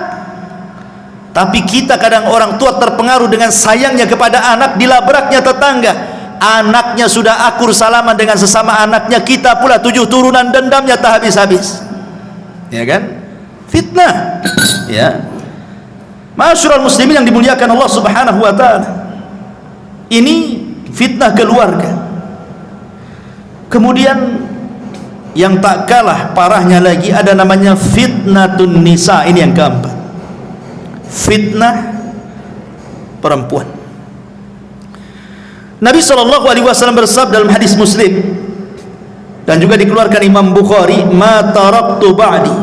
Tapi kita kadang orang tua terpengaruh dengan sayangnya kepada anak, dilabraknya tetangga. Anaknya sudah akur salaman dengan sesama anaknya, kita pula 7 turunan dendamnya tak habis-habis. Ya kan? Fitnah. Ya. Ma'asyiral muslimin yang dimuliakan Allah Subhanahu wa taala. Ini fitnah keluarga. Kemudian yang tak kalah parahnya lagi ada namanya fitnatun nisa. Ini yang keempat. Fitnah perempuan. Nabi SAW bersabda dalam hadis Muslim dan juga dikeluarkan Imam Bukhari, "Ma taraktu ba'di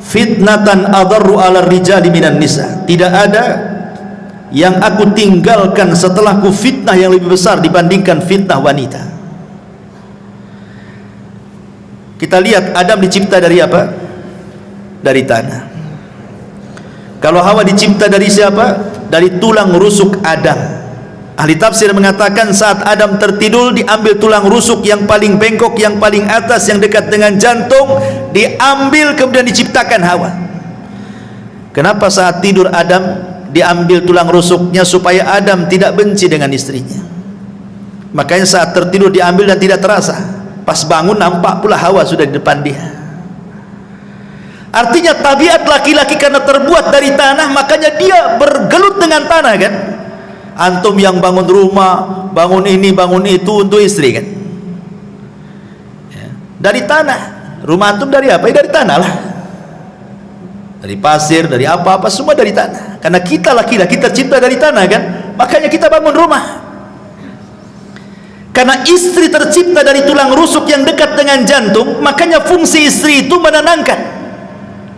fitnatan adarru 'ala rijali minan nisa." Tidak ada yang aku tinggalkan setelahku fitnah yang lebih besar dibandingkan fitnah wanita. Kita lihat Adam dicipta dari apa? Dari tanah. Kalau Hawa dicipta dari siapa? Dari tulang rusuk Adam. Ahli tafsir mengatakan saat Adam tertidur, diambil tulang rusuk yang paling bengkok, yang paling atas, yang dekat dengan jantung, diambil kemudian diciptakan Hawa. Kenapa saat tidur Adam diambil tulang rusuknya? Supaya Adam tidak benci dengan istrinya. Makanya saat tertidur diambil dan tidak terasa, pas bangun nampak pula Hawa sudah di depan dia. Artinya tabiat laki-laki karena terbuat dari tanah, makanya dia bergelut dengan tanah kan. Antum yang bangun rumah, bangun ini, bangun itu untuk istri kan, ya, dari tanah. Rumah antum dari apa? Dari tanah lah, dari pasir, dari apa-apa, semua dari tanah. Karena kita laki-laki tercipta dari tanah kan, makanya kita bangun rumah. Karena istri tercipta dari tulang rusuk yang dekat dengan jantung, makanya fungsi istri itu menenangkan.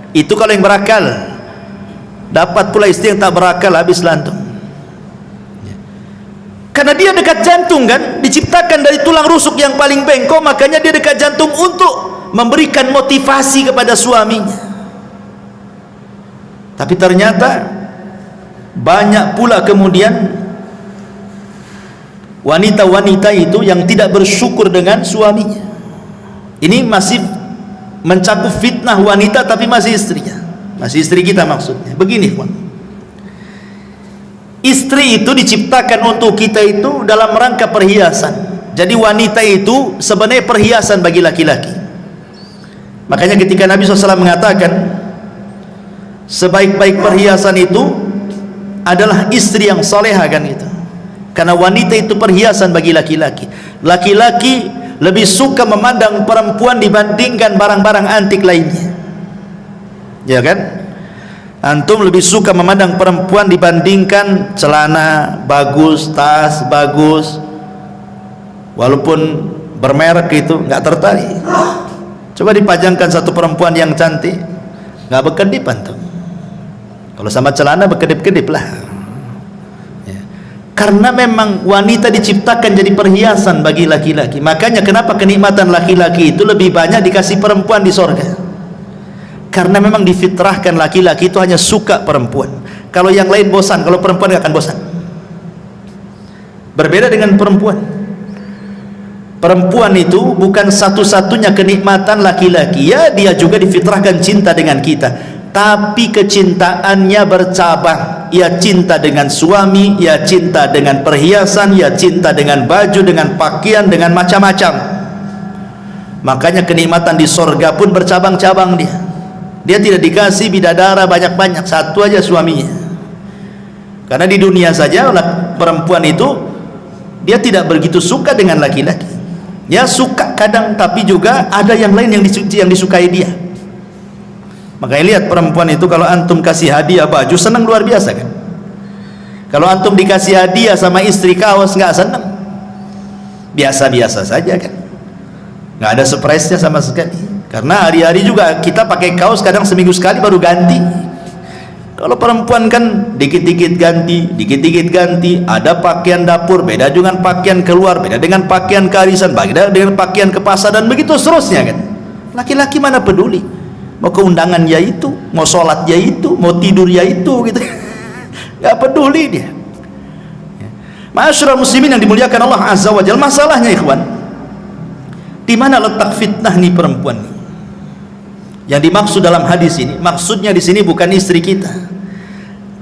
Itu kalau yang berakal. Dapat pula istri yang tak berakal, habis lantung. Karena dia dekat jantung kan, diciptakan dari tulang rusuk yang paling bengkok, makanya dia dekat jantung untuk memberikan motivasi kepada suaminya. Tapi ternyata banyak pula kemudian wanita-wanita itu yang tidak bersyukur dengan suaminya. Ini masih mencakup fitnah wanita, tapi masih istrinya, masih istri kita maksudnya. Begini Pak, istri itu diciptakan untuk kita itu dalam rangka perhiasan. Jadi wanita itu sebenarnya perhiasan bagi laki-laki. Makanya ketika Nabi SAW mengatakan sebaik-baik perhiasan itu adalah istri yang salehah kan gitu. Karena wanita itu perhiasan bagi laki-laki. Laki-laki lebih suka memandang perempuan dibandingkan barang-barang antik lainnya, ya kan? Antum lebih suka memandang perempuan dibandingkan celana bagus, tas bagus, walaupun bermerek itu nggak tertarik. Coba dipajangkan satu perempuan yang cantik, nggak berkedip antum. Kalau sama celana berkedip-kedip lah. Karena memang wanita diciptakan jadi perhiasan bagi laki-laki. Makanya kenapa kenikmatan laki-laki itu lebih banyak dikasih perempuan di sorga. Karena memang difitrahkan laki-laki itu hanya suka perempuan. Kalau yang lain bosan, kalau perempuan gak akan bosan. Berbeda dengan perempuan. Perempuan itu bukan satu-satunya kenikmatan laki-laki. Ya, dia juga difitrahkan cinta dengan kita, tapi kecintaannya bercabang. Ia cinta dengan suami, ia cinta dengan perhiasan, ia cinta dengan baju, dengan pakaian, dengan macam-macam. Makanya kenikmatan di sorga pun bercabang-cabang dia. Dia tidak dikasih bidadara banyak-banyak, satu aja suaminya. Karena di dunia saja perempuan itu dia tidak begitu suka dengan laki-laki. Ya suka kadang, tapi juga ada yang lain yang disukai dia. Makanya lihat perempuan itu, kalau antum kasih hadiah baju senang luar biasa kan. Kalau antum dikasih hadiah sama istri kaos nggak senang, biasa-biasa saja kan, nggak ada surprise-nya sama sekali. Karena hari-hari juga kita pakai kaos kadang seminggu sekali baru ganti. Kalau perempuan kan dikit-dikit ganti, dikit-dikit ganti. Ada pakaian dapur beda dengan pakaian keluar, beda dengan pakaian kearisan, beda dengan pakaian ke pasar, dan begitu seterusnya kan. Laki-laki mana peduli, mau keundangan ya itu, mau sholat ya itu, mau tidur ya itu gitu. Gak peduli dia. Ma'asyiral muslimin yang dimuliakan Allah Azza wa Jalla, masalahnya ikhwan, di mana letak fitnah nih perempuan nih? Yang dimaksud dalam hadis ini, maksudnya di sini bukan istri kita,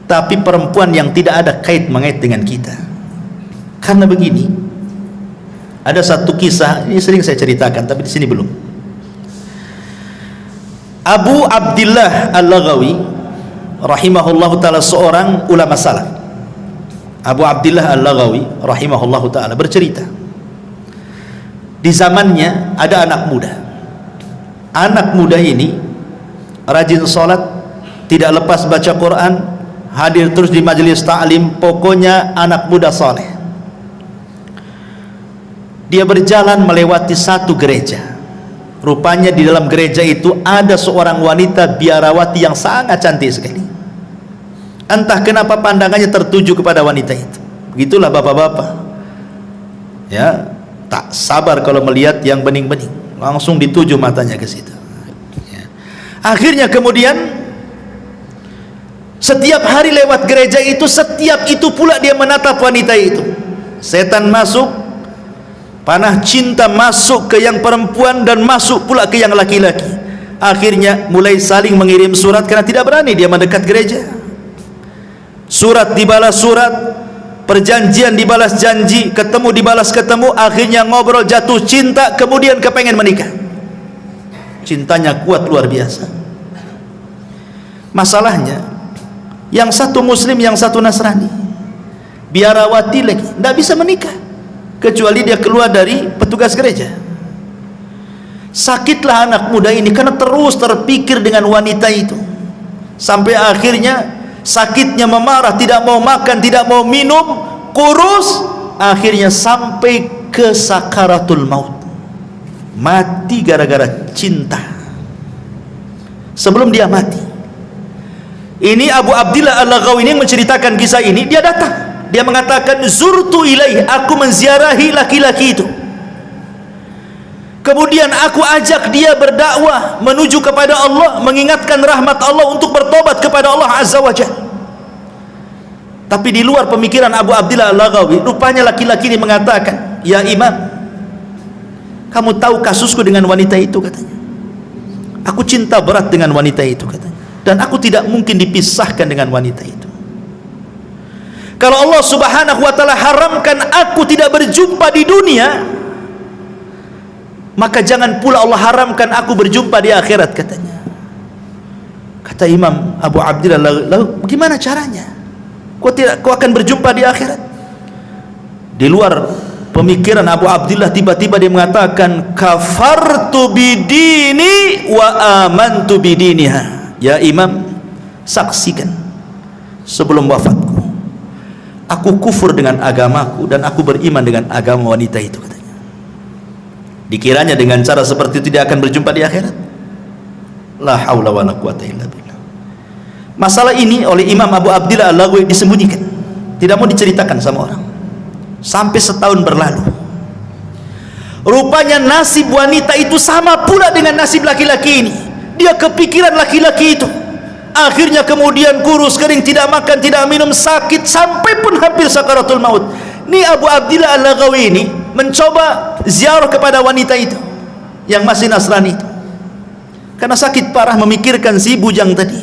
tapi perempuan yang tidak ada kait mengait dengan kita. Karena begini, ada satu kisah, ini sering saya ceritakan tapi di sini belum. Abu Abdillah Al-Laghawi rahimahullahu ta'ala, seorang ulama salaf. Abu Abdillah Al-Laghawi rahimahullahu ta'ala bercerita, di zamannya ada anak muda. Anak muda ini rajin sholat, tidak lepas baca Quran, hadir terus di majelis ta'lim, pokoknya anak muda soleh. Dia berjalan melewati satu gereja. Rupanya di dalam gereja itu ada seorang wanita biarawati yang sangat cantik sekali. Entah kenapa pandangannya tertuju kepada wanita itu. Begitulah bapak-bapak, ya, tak sabar kalau melihat yang bening-bening, langsung dituju matanya ke situ. Ya. Akhirnya kemudian setiap hari lewat gereja itu, setiap itu pula dia menatap wanita itu. setan masuk, panah cinta masuk ke yang perempuan dan masuk pula ke yang laki-laki. Akhirnya mulai saling mengirim surat karena tidak berani dia mendekat gereja. Surat dibalas surat, perjanjian dibalas janji, ketemu dibalas ketemu, akhirnya ngobrol, jatuh cinta, kemudian kepengen menikah. Cintanya kuat luar biasa. Masalahnya, yang satu muslim, yang satu Nasrani, biarawati lagi, tidak bisa menikah kecuali dia keluar dari petugas gereja. Sakitlah anak muda ini karena terus terpikir dengan wanita itu, sampai akhirnya sakitnya memarah, tidak mau makan, tidak mau minum, kurus, akhirnya sampai ke sakaratul maut, mati gara-gara cinta. Sebelum dia mati, ini Abu Abdillah Al-Laghawi ini menceritakan kisah ini. Dia datang, dia mengatakan, zurtu ilaih, aku menziarahi laki-laki itu, kemudian aku ajak dia berdakwah menuju kepada Allah, mengingatkan rahmat Allah untuk bertobat kepada Allah Azza wa Jalla. Tapi di luar pemikiran Abu Abdillah Al-Laghawi, rupanya laki-laki ini mengatakan, ya imam, kamu tahu kasusku dengan wanita itu, katanya. Aku cinta berat dengan wanita itu, katanya, dan aku tidak mungkin dipisahkan dengan wanita itu. Kalau Allah Subhanahu wa ta'ala haramkan aku tidak berjumpa di dunia, maka jangan pula Allah haramkan aku berjumpa di akhirat, katanya. Kata Imam Abu Abdillah, lalu gimana caranya? Kau akan berjumpa di akhirat? Di luar pemikiran Abu Abdillah, tiba-tiba dia mengatakan, kafartu bidini wa amantu bidiniha. Ya imam, saksikan sebelum wafatku, aku kufur dengan agamaku dan aku beriman dengan agama wanita itu, katanya. Dikiranya dengan cara seperti itu dia akan berjumpa di akhirat? La haula wala quwata illa billah. Masalah ini oleh Imam Abu Abdillah Al-Laghawi disembunyikan, tidak mau diceritakan sama orang, sampai setahun berlalu. Rupanya nasib wanita itu sama pula dengan nasib laki-laki ini. Dia kepikiran laki-laki itu, akhirnya kemudian kurus kering, tidak makan, tidak minum, sakit, sampai pun hampir sakaratul maut. Ini Abu Abdillah Al-Laghawi ini mencoba ziarah kepada wanita itu yang masih Nasrani itu, karena sakit parah memikirkan si bujang tadi.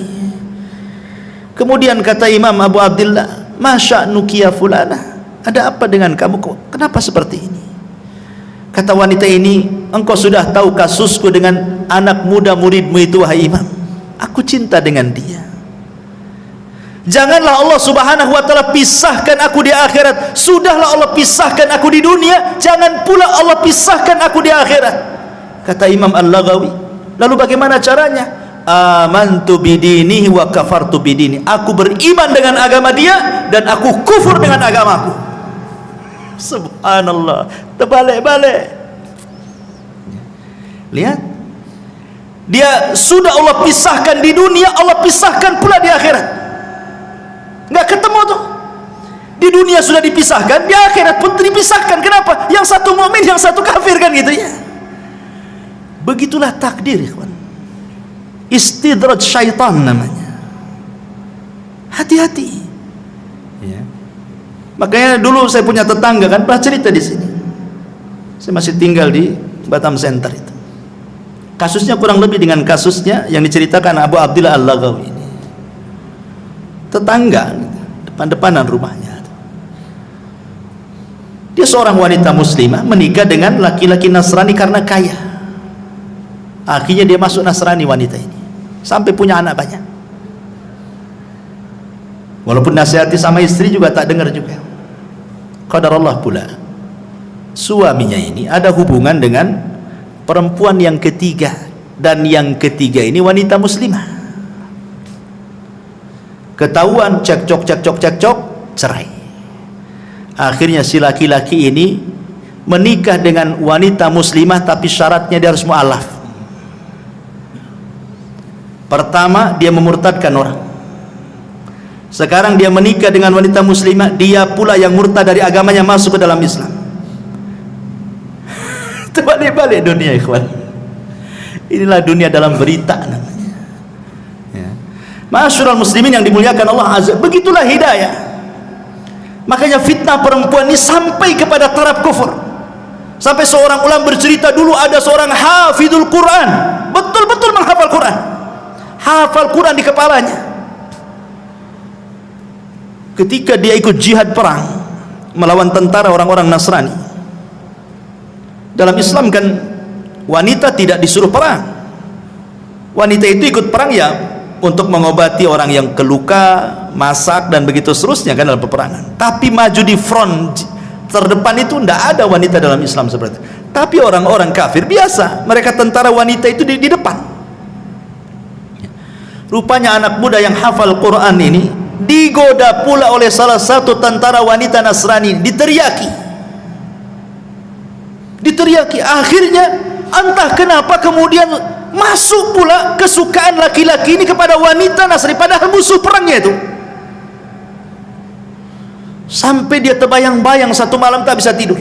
Kemudian kata Imam Abu Abdillah, masya'nuki ya fulana, ada apa dengan kamu, kenapa seperti ini? Kata wanita ini, engkau sudah tahu kasusku dengan anak muda muridmu itu, wahai imam. Aku cinta dengan dia. Janganlah Allah Subhanahu wa ta'ala pisahkan aku di akhirat. Sudahlah Allah pisahkan aku di dunia, jangan pula Allah pisahkan aku di akhirat. Kata Imam Al-Laghawi, lalu bagaimana caranya? Amantu bidinihi wa kafartu bidini. Aku beriman dengan agama dia dan aku kufur dengan agamaku. Subhanallah, terbalik-balik. Lihat, dia sudah Allah pisahkan di dunia, Allah pisahkan pula di akhirat. Nggak ketemu tuh. Di dunia sudah dipisahkan, di akhirat pun dipisahkan. Kenapa? Yang satu mukmin, yang satu kafir, kan gitu ya. Begitulah takdir, ikhwan. Istidraj syaitan namanya. Hati-hati. Ya. Makanya dulu saya punya tetangga, kan pernah cerita di sini. Saya masih tinggal di Batam Center itu. Kasusnya kurang lebih dengan kasusnya yang diceritakan Abu Abdillah Al-Laghawi ini. Tetangga, depan-depanan rumahnya. Dia seorang wanita muslimah menikah dengan laki-laki Nasrani karena kaya. Akhirnya dia masuk Nasrani wanita ini, sampai punya anak banyak. Walaupun nasihati sama istri juga tak dengar juga. Qadarullah pula, suaminya ini ada hubungan dengan perempuan yang ketiga, dan yang ketiga ini wanita muslimah. Ketahuan, cekcok, cerai. Akhirnya si laki-laki ini menikah dengan wanita muslimah, tapi syaratnya dia harus mu'alaf. Pertama, dia memurtadkan orang. Sekarang dia menikah dengan wanita muslimah, dia pula yang murtad dari agamanya masuk ke dalam Islam. Terbalik-balik dunia, ikhwan. Inilah dunia dalam berita namanya. Ya. Ma'asyiral muslimin yang dimuliakan Allah Azza, begitulah hidayah. Makanya fitnah perempuan ini sampai kepada taraf kufur. Sampai seorang ulama bercerita, dulu ada seorang hafidul Quran, betul-betul menghafal Quran, hafal Quran di kepalanya. Ketika dia ikut jihad perang melawan tentara orang-orang Nasrani, dalam Islam kan wanita tidak disuruh perang. Wanita itu ikut perang ya untuk mengobati orang yang keluka, masak dan begitu seterusnya kan dalam peperangan. Tapi maju di front terdepan itu tidak ada wanita dalam Islam seperti itu. Tapi orang-orang kafir biasa, mereka tentara wanita itu di depan. Rupanya anak muda yang hafal Quran ini digoda pula oleh salah satu tentara wanita Nasrani, diteriaki. Akhirnya entah kenapa kemudian masuk pula kesukaan laki-laki ini kepada wanita Nasrani, padahal musuh perangnya itu. Sampai dia terbayang-bayang satu malam tak bisa tidur.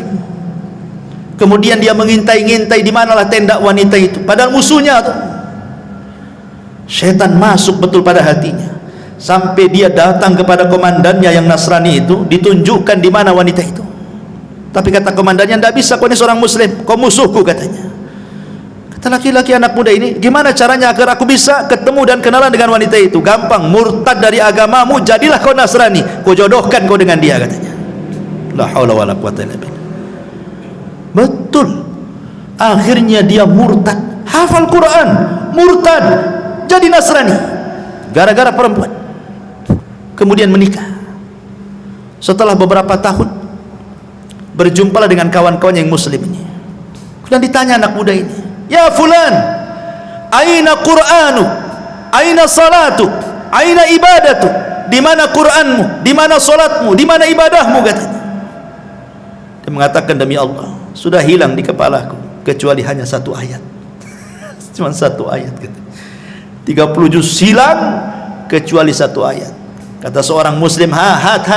Kemudian dia mengintai-ngintai di manalah tenda wanita itu, padahal musuhnya tuh. Setan masuk betul pada hatinya, sampai dia datang kepada komandannya yang Nasrani itu, ditunjukkan di mana wanita itu. Tapi kata komandannya, tidak bisa, kau ini seorang muslim, kau musuhku katanya. Kata laki-laki anak muda ini, gimana caranya agar aku bisa ketemu dan kenalan dengan wanita itu? Gampang, murtad dari agamamu, jadilah kau Nasrani, kau jodohkan kau dengan dia katanya. La haula wala quwwata illa billah. Betul, akhirnya dia murtad, hafal Quran, murtad, jadi Nasrani gara-gara perempuan. Kemudian menikah. Setelah beberapa tahun berjumpalah dengan kawan-kawan yang muslim ini. Kemudian ditanya anak muda ini, ya fulan, aina Qur'anu, aina salatu, aina ibadatu, di mana Qur'anmu, di mana salatmu, di mana ibadahmu katanya. Dia mengatakan, demi Allah, sudah hilang di kepalaku kecuali hanya satu ayat. Cuma satu ayat katanya. 30 juz hilang kecuali satu ayat. Kata seorang muslim, hat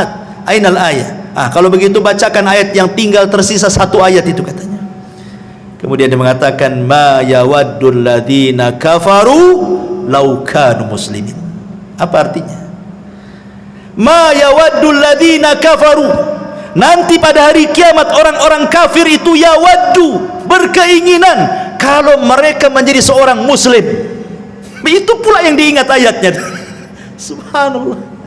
ainal ayat. Kalau begitu bacakan ayat yang tinggal tersisa satu ayat itu katanya. Kemudian dia mengatakan, ma yawaddul ladzina kafaru law kanu muslimin. Apa artinya? Ma yawaddul ladzina kafaru, nanti pada hari kiamat orang-orang kafir itu yawaddu, berkeinginan kalau mereka menjadi seorang muslim. Itu pula yang diingat ayatnya. Subhanallah.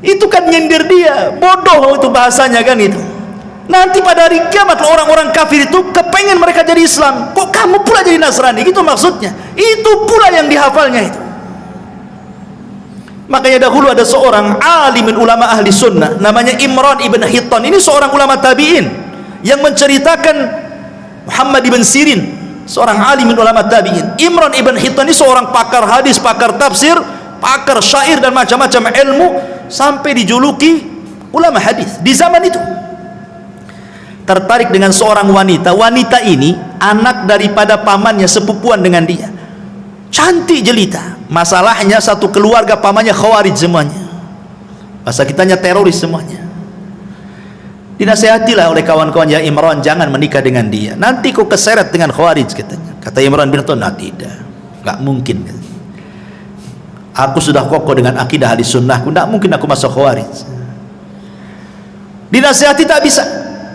Itu kan nyindir dia, bodoh itu bahasanya kan itu. Nanti pada hari kiamat orang-orang kafir itu kepengen mereka jadi Islam, kok kamu pula jadi Nasrani, gitu maksudnya. Itu pula yang dihafalnya itu. Makanya dahulu ada seorang alimin ulama ahli sunnah namanya Imran ibn Hittan. Ini seorang ulama tabi'in yang menceritakan Muhammad ibn Sirin, seorang alimin ulama tabi'in. Imran ibn Hittan ini seorang pakar hadis, pakar tafsir, pakar syair dan macam-macam ilmu, sampai dijuluki ulama hadis di zaman itu. Tertarik dengan seorang wanita. Wanita ini anak daripada pamannya, sepupuan dengan dia, cantik jelita. Masalahnya satu keluarga pamannya khawarij semuanya, bahasa kitanya teroris semuanya. Dinasihatilah oleh kawan-kawan, ya Imran, jangan menikah dengan dia, nanti kau keseret dengan khawarij katanya. Kata Imran bin Hittan, nah tidak, nggak mungkin. Aku sudah kokoh dengan akidah ahli sunnahku, nggak mungkin aku masuk khawarij. Dinasihati tak bisa.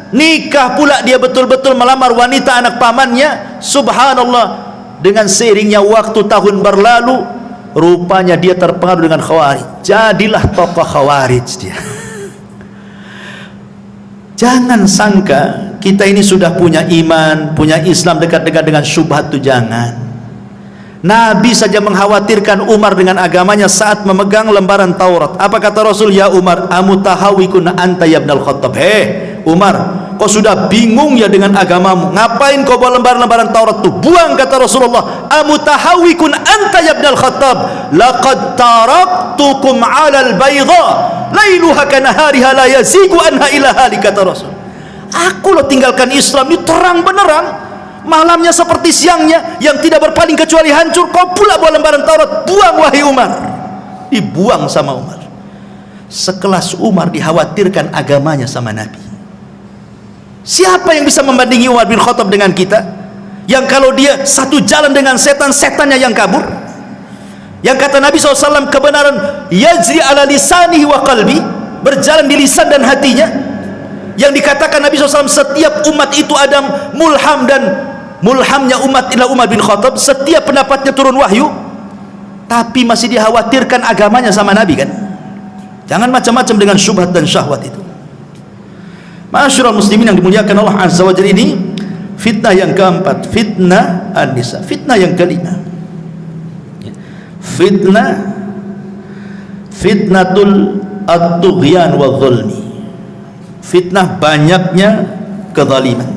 Nikah pula dia, betul-betul melamar wanita anak pamannya. Subhanallah, dengan seiringnya waktu tahun berlalu, rupanya dia terpengaruh dengan khawarij, jadilah tokoh khawarij dia. Jangan sangka kita ini sudah punya iman, punya Islam, dekat-dekat dengan syubhat, itu jangan. Nabi saja mengkhawatirkan Umar dengan agamanya saat memegang lembaran Taurat. Apa kata Rasul? Ya Umar, amutahawikun anta ya ibnal Khattab. Umar, kau sudah bingung ya dengan agamamu, ngapain kau bawa lembaran-lembaran Taurat tuh? Buang, kata Rasulullah. Amutahawikun anta ya ibnal Khattab, laqad taraktukum 'alal bayda lailuha kanahariha la yazigu anha ila hali, kata Rasul. Aku lo tinggalkan Islam ini terang benerang, malamnya seperti siangnya, yang tidak berpaling kecuali hancur. Kau pula bawa lembaran Taurat, buang wahai Umar. Dibuang sama Umar. Sekelas Umar dikhawatirkan agamanya sama Nabi. Siapa yang bisa membandingi Umar bin Khattab dengan kita, yang kalau dia satu jalan dengan setan, setannya yang kabur? Yang kata Nabi SAW, kebenaran yajri ala lisanihi wa qalbi, berjalan di lisan dan hatinya, yang dikatakan Nabi SAW setiap umat itu ada mulham, dan mulhamnya umat ila Umar bin Khattab, setiap pendapatnya turun wahyu, tapi masih dikhawatirkan agamanya sama Nabi kan. Jangan macam-macam dengan syubhat dan syahwat itu. Ma'asyiral muslimin yang dimuliakan Allah Azza wa Jalla, ini fitnah yang keempat, fitnah an-nisa. Fitnah yang kelima, fitnatul at-tughyan wa dhulmi. Fitnah banyaknya kezaliman,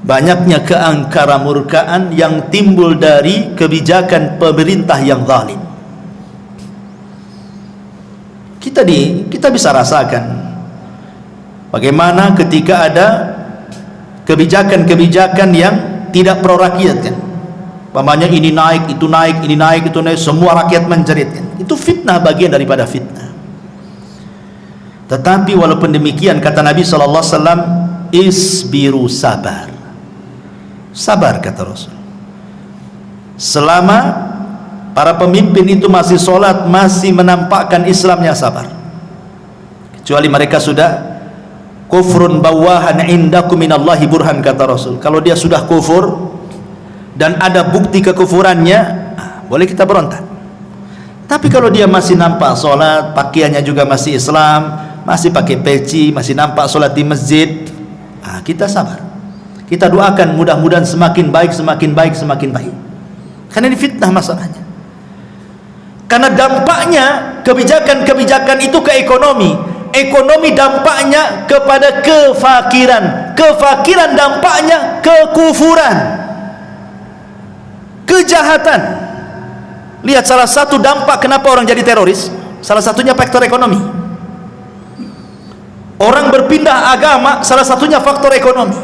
banyaknya keangkara-murkaan yang timbul dari kebijakan pemerintah yang zalim. Kita bisa rasakan bagaimana ketika ada kebijakan-kebijakan yang tidak pro rakyat kan. Pamannya ini naik, itu naik, ini naik, itu naik, semua rakyat menjerit kan. Itu fitnah, bagian daripada fitnah. Tetapi walaupun demikian, kata Nabi SAW, isbiru, sabar. Sabar, kata Rasul. Selama para pemimpin itu masih sholat, masih menampakkan Islamnya, sabar. Kecuali mereka sudah kufrun bawahan indakum minallahi burhan, kata Rasul. Kalau dia sudah kufur dan ada bukti kekufurannya, boleh kita berontak. Tapi kalau dia masih nampak sholat, pakaiannya juga masih Islam, masih pakai peci, masih nampak sholat di masjid, kita sabar. Kita doakan mudah-mudahan semakin baik, semakin baik, semakin baik. Karena ini fitnah masalahnya. Karena dampaknya kebijakan-kebijakan itu ke ekonomi. Ekonomi dampaknya kepada kefakiran. Kefakiran dampaknya kekufuran, kejahatan. Lihat salah satu dampak kenapa orang jadi teroris, salah satunya faktor ekonomi. Orang berpindah agama, salah satunya faktor ekonomi.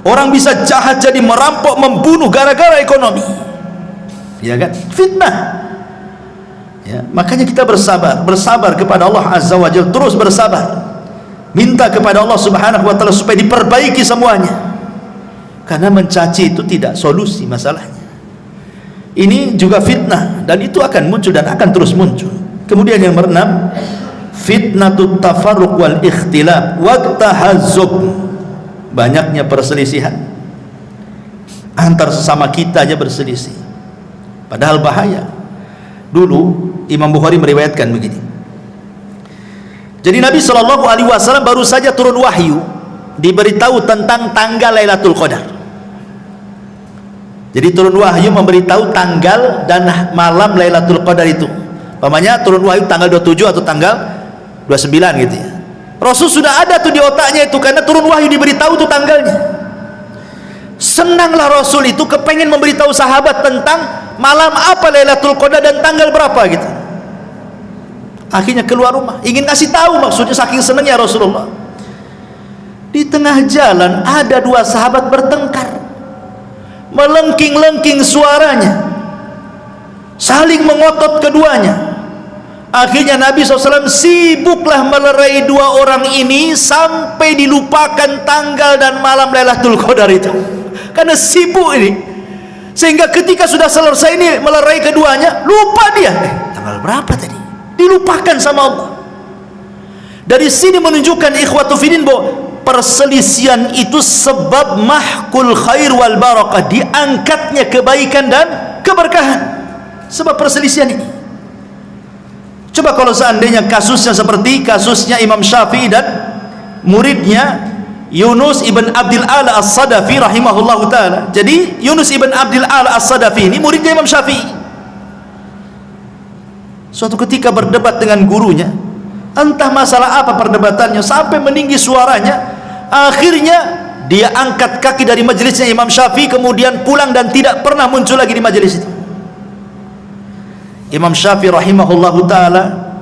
Orang bisa jahat jadi merampok, membunuh gara-gara ekonomi. Ya kan? Fitnah. Ya, makanya kita bersabar kepada Allah Azza wa Jalla, terus bersabar. Minta kepada Allah Subhanahu wa taala supaya diperbaiki semuanya. Karena mencaci itu tidak solusi masalahnya. Ini juga fitnah, dan itu akan muncul dan akan terus muncul. Kemudian yang keenam, fitnatut tafarruq wal ikhtilaf wa tahazzub. Banyaknya perselisihan antar sesama kita aja berselisih, padahal bahaya. Dulu Imam Bukhari meriwayatkan begini. Jadi Nabi SAW baru saja turun wahyu, diberitahu tentang tanggal Lailatul Qadar. Jadi turun wahyu memberitahu tanggal dan malam Lailatul Qadar itu. Pamannya turun wahyu tanggal 27 atau tanggal 29 gitu ya. Rasul sudah ada tuh di otaknya itu, karena turun wahyu diberitahu tuh tanggalnya. Senanglah Rasul itu, kepengen memberitahu sahabat tentang malam apa Lailatul Qadar dan tanggal berapa gitu. Akhirnya keluar rumah, ingin kasih tahu, maksudnya saking senangnya Rasulullah. Di tengah jalan ada dua sahabat bertengkar, melengking-lengking suaranya, saling mengotot keduanya. Akhirnya Nabi SAW sibuklah melerai dua orang ini sampai dilupakan tanggal dan malam Lailatul Qadar itu, karena sibuk ini. Sehingga ketika sudah selesai ini melerai keduanya, lupa dia, tanggal berapa tadi, dilupakan sama Allah. Dari sini menunjukkan ikhwatu fiddin bahwa perselisihan itu sebab mahkul khair wal barakah, diangkatnya kebaikan dan keberkahan sebab perselisihan ini. Coba kalau seandainya kasusnya seperti kasusnya Imam Syafi'i dan muridnya Yunus ibn Abdil A'la As-Sadafi rahimahullah ta'ala. Jadi Yunus ibn Abdil A'la As-Sadafi ini muridnya Imam Syafi'i. Suatu ketika berdebat dengan gurunya, entah masalah apa perdebatannya, sampai meninggi suaranya. Akhirnya dia angkat kaki dari majelisnya Imam Syafi'i, kemudian pulang dan tidak pernah muncul lagi di majelis itu. Imam Syafi'i rahimahullahu ta'ala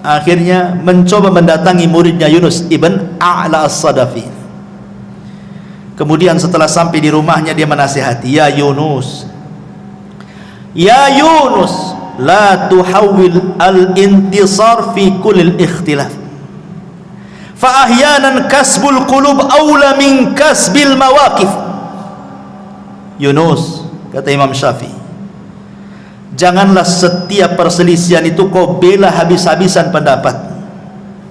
akhirnya mencoba mendatangi muridnya Yunus ibn A'la As-Sadafi. Kemudian setelah sampai di rumahnya, dia menasihati, ya Yunus, la tuhawil al-intisar fi kulil ikhtilaf, fa ahyanan kasbul qulub awla min kasbil mawaqif. Yunus, kata Imam Syafi'i, janganlah setiap perselisihan itu kau bela habis-habisan pendapat.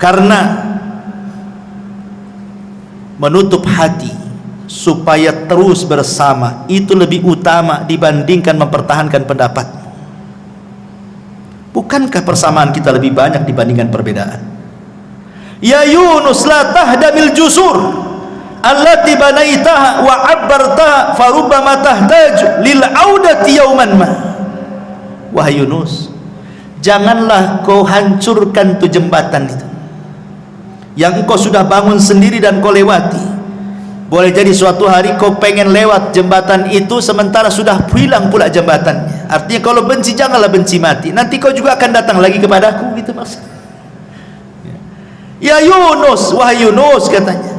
karena menutup hati supaya terus bersama itu lebih utama dibandingkan mempertahankan pendapatmu. Bukankah persamaan kita lebih banyak dibandingkan perbedaan? Ya Yunus, la tahdamil jusur allati banaitaha wa abbartaha farubbama tahtaju lil audati yauman ma. Wahai Yunus, janganlah kau hancurkan tu jembatan itu yang engkau sudah bangun sendiri dan kau lewati. Boleh jadi suatu hari kau pengen lewat jembatan itu sementara sudah hilang pula jembatannya. Artinya kalau benci, janganlah benci mati, nanti kau juga akan datang lagi kepadaku, gitu maksudnya. Ya Yunus, wahai Yunus, katanya,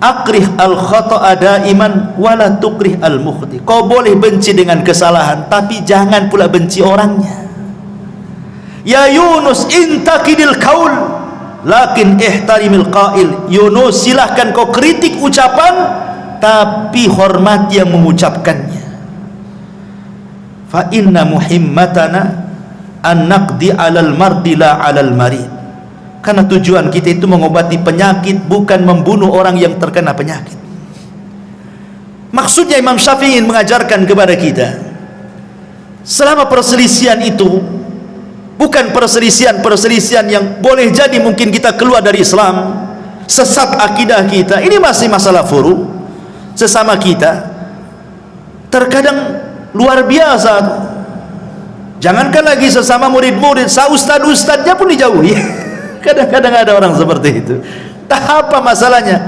akrih al khata'a daiman wala tukrih al mukhti. Kau boleh benci dengan kesalahan, tapi jangan pula benci orangnya. Ya Yunus, intakidil kaul lakin ihtarimil qail. Yunus, silahkan kau kritik ucapan, tapi hormati yang mengucapkannya. Fa inna muhimmatana an naqdi 'alal mardi la 'alal marid. Karena tujuan kita itu mengobati penyakit, bukan membunuh orang yang terkena penyakit. Maksudnya Imam Syafi'i ingin mengajarkan kepada kita, selama perselisihan itu bukan perselisihan yang boleh jadi mungkin kita keluar dari Islam, sesat akidah kita, ini masih masalah furu sesama kita, terkadang luar biasa. Jangankan lagi sesama murid-murid, ustad-ustadnya pun dijauhi. Kadang-kadang ada orang seperti itu. Tak apa masalahnya.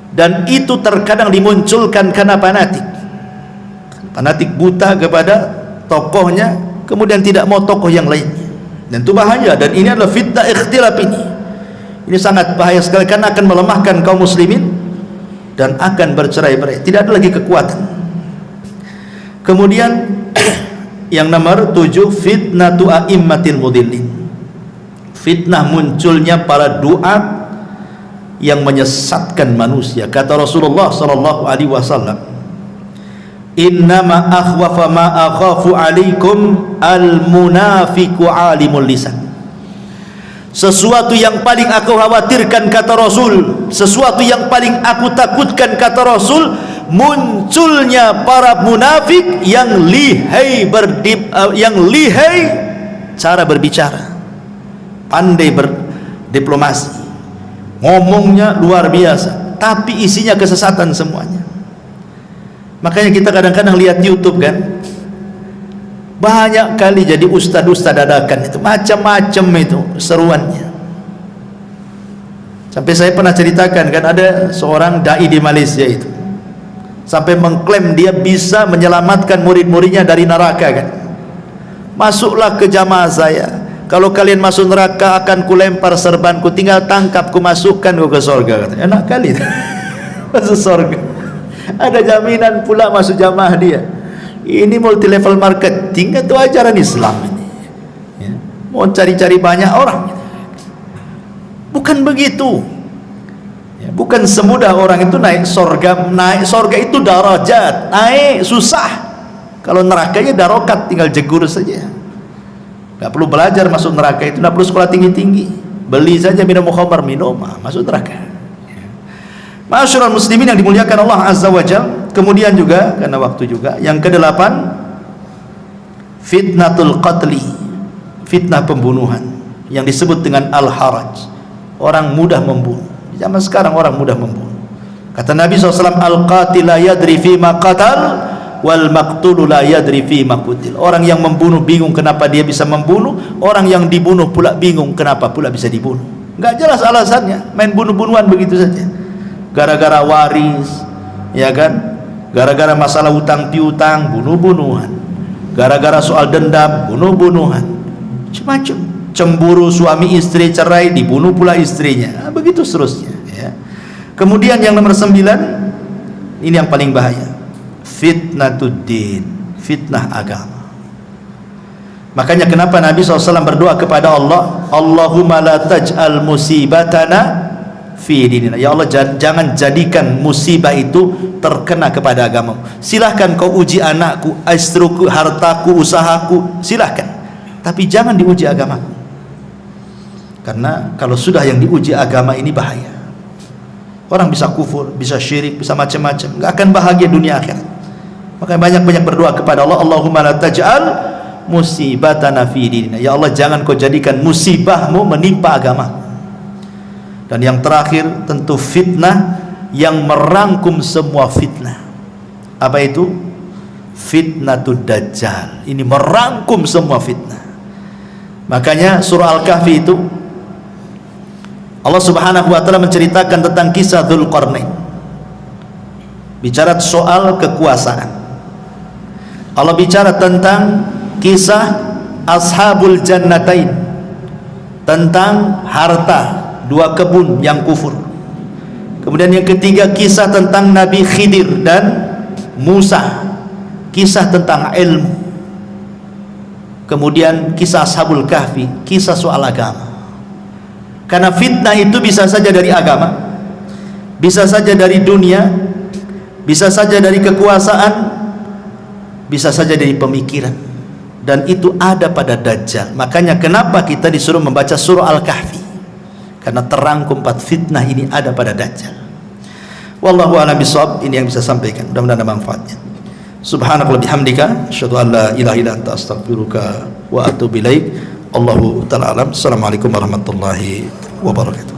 Dan itu terkadang dimunculkan karena fanatik buta kepada tokohnya, kemudian tidak mau tokoh yang lainnya, dan itu bahaya. Dan ini adalah fitnah ikhtilaf ini sangat bahaya sekali, karena akan melemahkan kaum muslimin dan akan bercerai-berai, tidak ada lagi kekuatan. Kemudian yang nomor 7, fitnatu a'immatil mudillin. Fitnah munculnya para duat yang menyesatkan manusia. Kata Rasulullah sallallahu alaihi wasallam, innama akhwafa ma akhafu alaikum al-munafiqu alimul lisan. Sesuatu yang paling aku khawatirkan, kata Rasul, sesuatu yang paling aku takutkan, kata Rasul, munculnya para munafik yang lihai cara berbicara, pandai berdiplomasi, ngomongnya luar biasa, tapi isinya kesesatan semuanya. Makanya kita kadang-kadang lihat YouTube kan, banyak kali jadi ustad-ustad dadakan itu, macam-macam itu seruannya. Sampai saya pernah ceritakan kan, ada seorang dai di Malaysia itu sampai mengklaim dia bisa menyelamatkan murid-muridnya dari neraka kan. Masuklah ke jamaah saya, kalau kalian masuk neraka akan kulempar serbanku, tinggal tangkap ku masukkan ku ke surga. Katanya enak kali masuk surga, ada jaminan pula masuk jamaah dia. Ini multi level marketing atau ajaran Islam ini ya, mau cari-cari banyak orang. Bukan begitu ya, bukan semudah orang itu naik surga. Naik surga itu darajat, naik susah. Kalau nerakanya darokat, tinggal jegur saja. Gak perlu belajar masuk neraka itu, gak perlu sekolah tinggi-tinggi, beli saja minum khamar, minum masuk neraka. Ma'asyiral muslimin yang dimuliakan Allah Azza wa Jalla. Kemudian juga karena waktu juga, yang ke-8, fitnatul qatli, fitnah pembunuhan yang disebut dengan al-haraj. Orang mudah membunuh. Di zaman sekarang orang mudah membunuh. Kata Nabi SAW, al-qatil la yadri fima qatal wal maqtulu la yadri fima qutil. Orang yang membunuh bingung kenapa dia bisa membunuh, orang yang dibunuh pula bingung kenapa pula bisa dibunuh. Enggak jelas alasannya, main bunuh-bunuhan begitu saja. Gara-gara waris, ya kan? Gara-gara masalah utang piutang, bunuh-bunuhan. Gara-gara soal dendam, bunuh-bunuhan. Macam-macam. Cemburu suami istri cerai, dibunuh pula istrinya. Begitu seterusnya. Ya. Kemudian yang nomor 9, ini yang paling bahaya. Fitnatuddin, fitnah agama. Makanya kenapa Nabi SAW berdoa kepada Allah, Allahumma la taj'al musibatana fi dinina. Ya Allah, jangan jadikan musibah itu terkena kepada agamamu. Silahkan kau uji anakku, istriku, hartaku, usahaku, silahkan, tapi jangan diuji agamaku. Karena kalau sudah yang diuji agama ini bahaya. Orang bisa kufur, bisa syirik, bisa macam-macam, nggak akan bahagia dunia akhirat. Makanya banyak-banyak berdoa kepada Allah, Allahumma la taj'al musibatana fi dinina. Ya Allah, jangan kau jadikan musibahmu menimpa agama. Dan yang terakhir tentu fitnah yang merangkum semua fitnah. Apa itu? Fitnatud Dajjal. Ini merangkum semua fitnah. Makanya surah Al-Kahfi itu Allah Subhanahu wa taala menceritakan tentang kisah Dzulqarnain. Bicara soal kekuasaan. Allah bicara tentang kisah Ashabul Jannatain, tentang harta dua kebun yang kufur. Kemudian yang ketiga kisah tentang Nabi Khidir dan Musa, kisah tentang ilmu. Kemudian kisah Ashabul Kahfi, kisah soal agama. Karena fitnah itu bisa saja dari agama, bisa saja dari dunia, bisa saja dari kekuasaan, bisa saja dari pemikiran. Dan itu ada pada Dajjal. Makanya kenapa kita disuruh membaca surah Al-Kahfi? Karena terangkum 4 fitnah ini ada pada Dajjal. Wallahu a'lam bishawab. Ini yang bisa sampaikan, mudah-mudahan ada manfaatnya. Subhanallah bihamdika asyhadu an la ilaha illa anta astaghfiruka wa atubu ilaik. Allahu ta'ala alam. Assalamualaikum warahmatullahi wabarakatuh.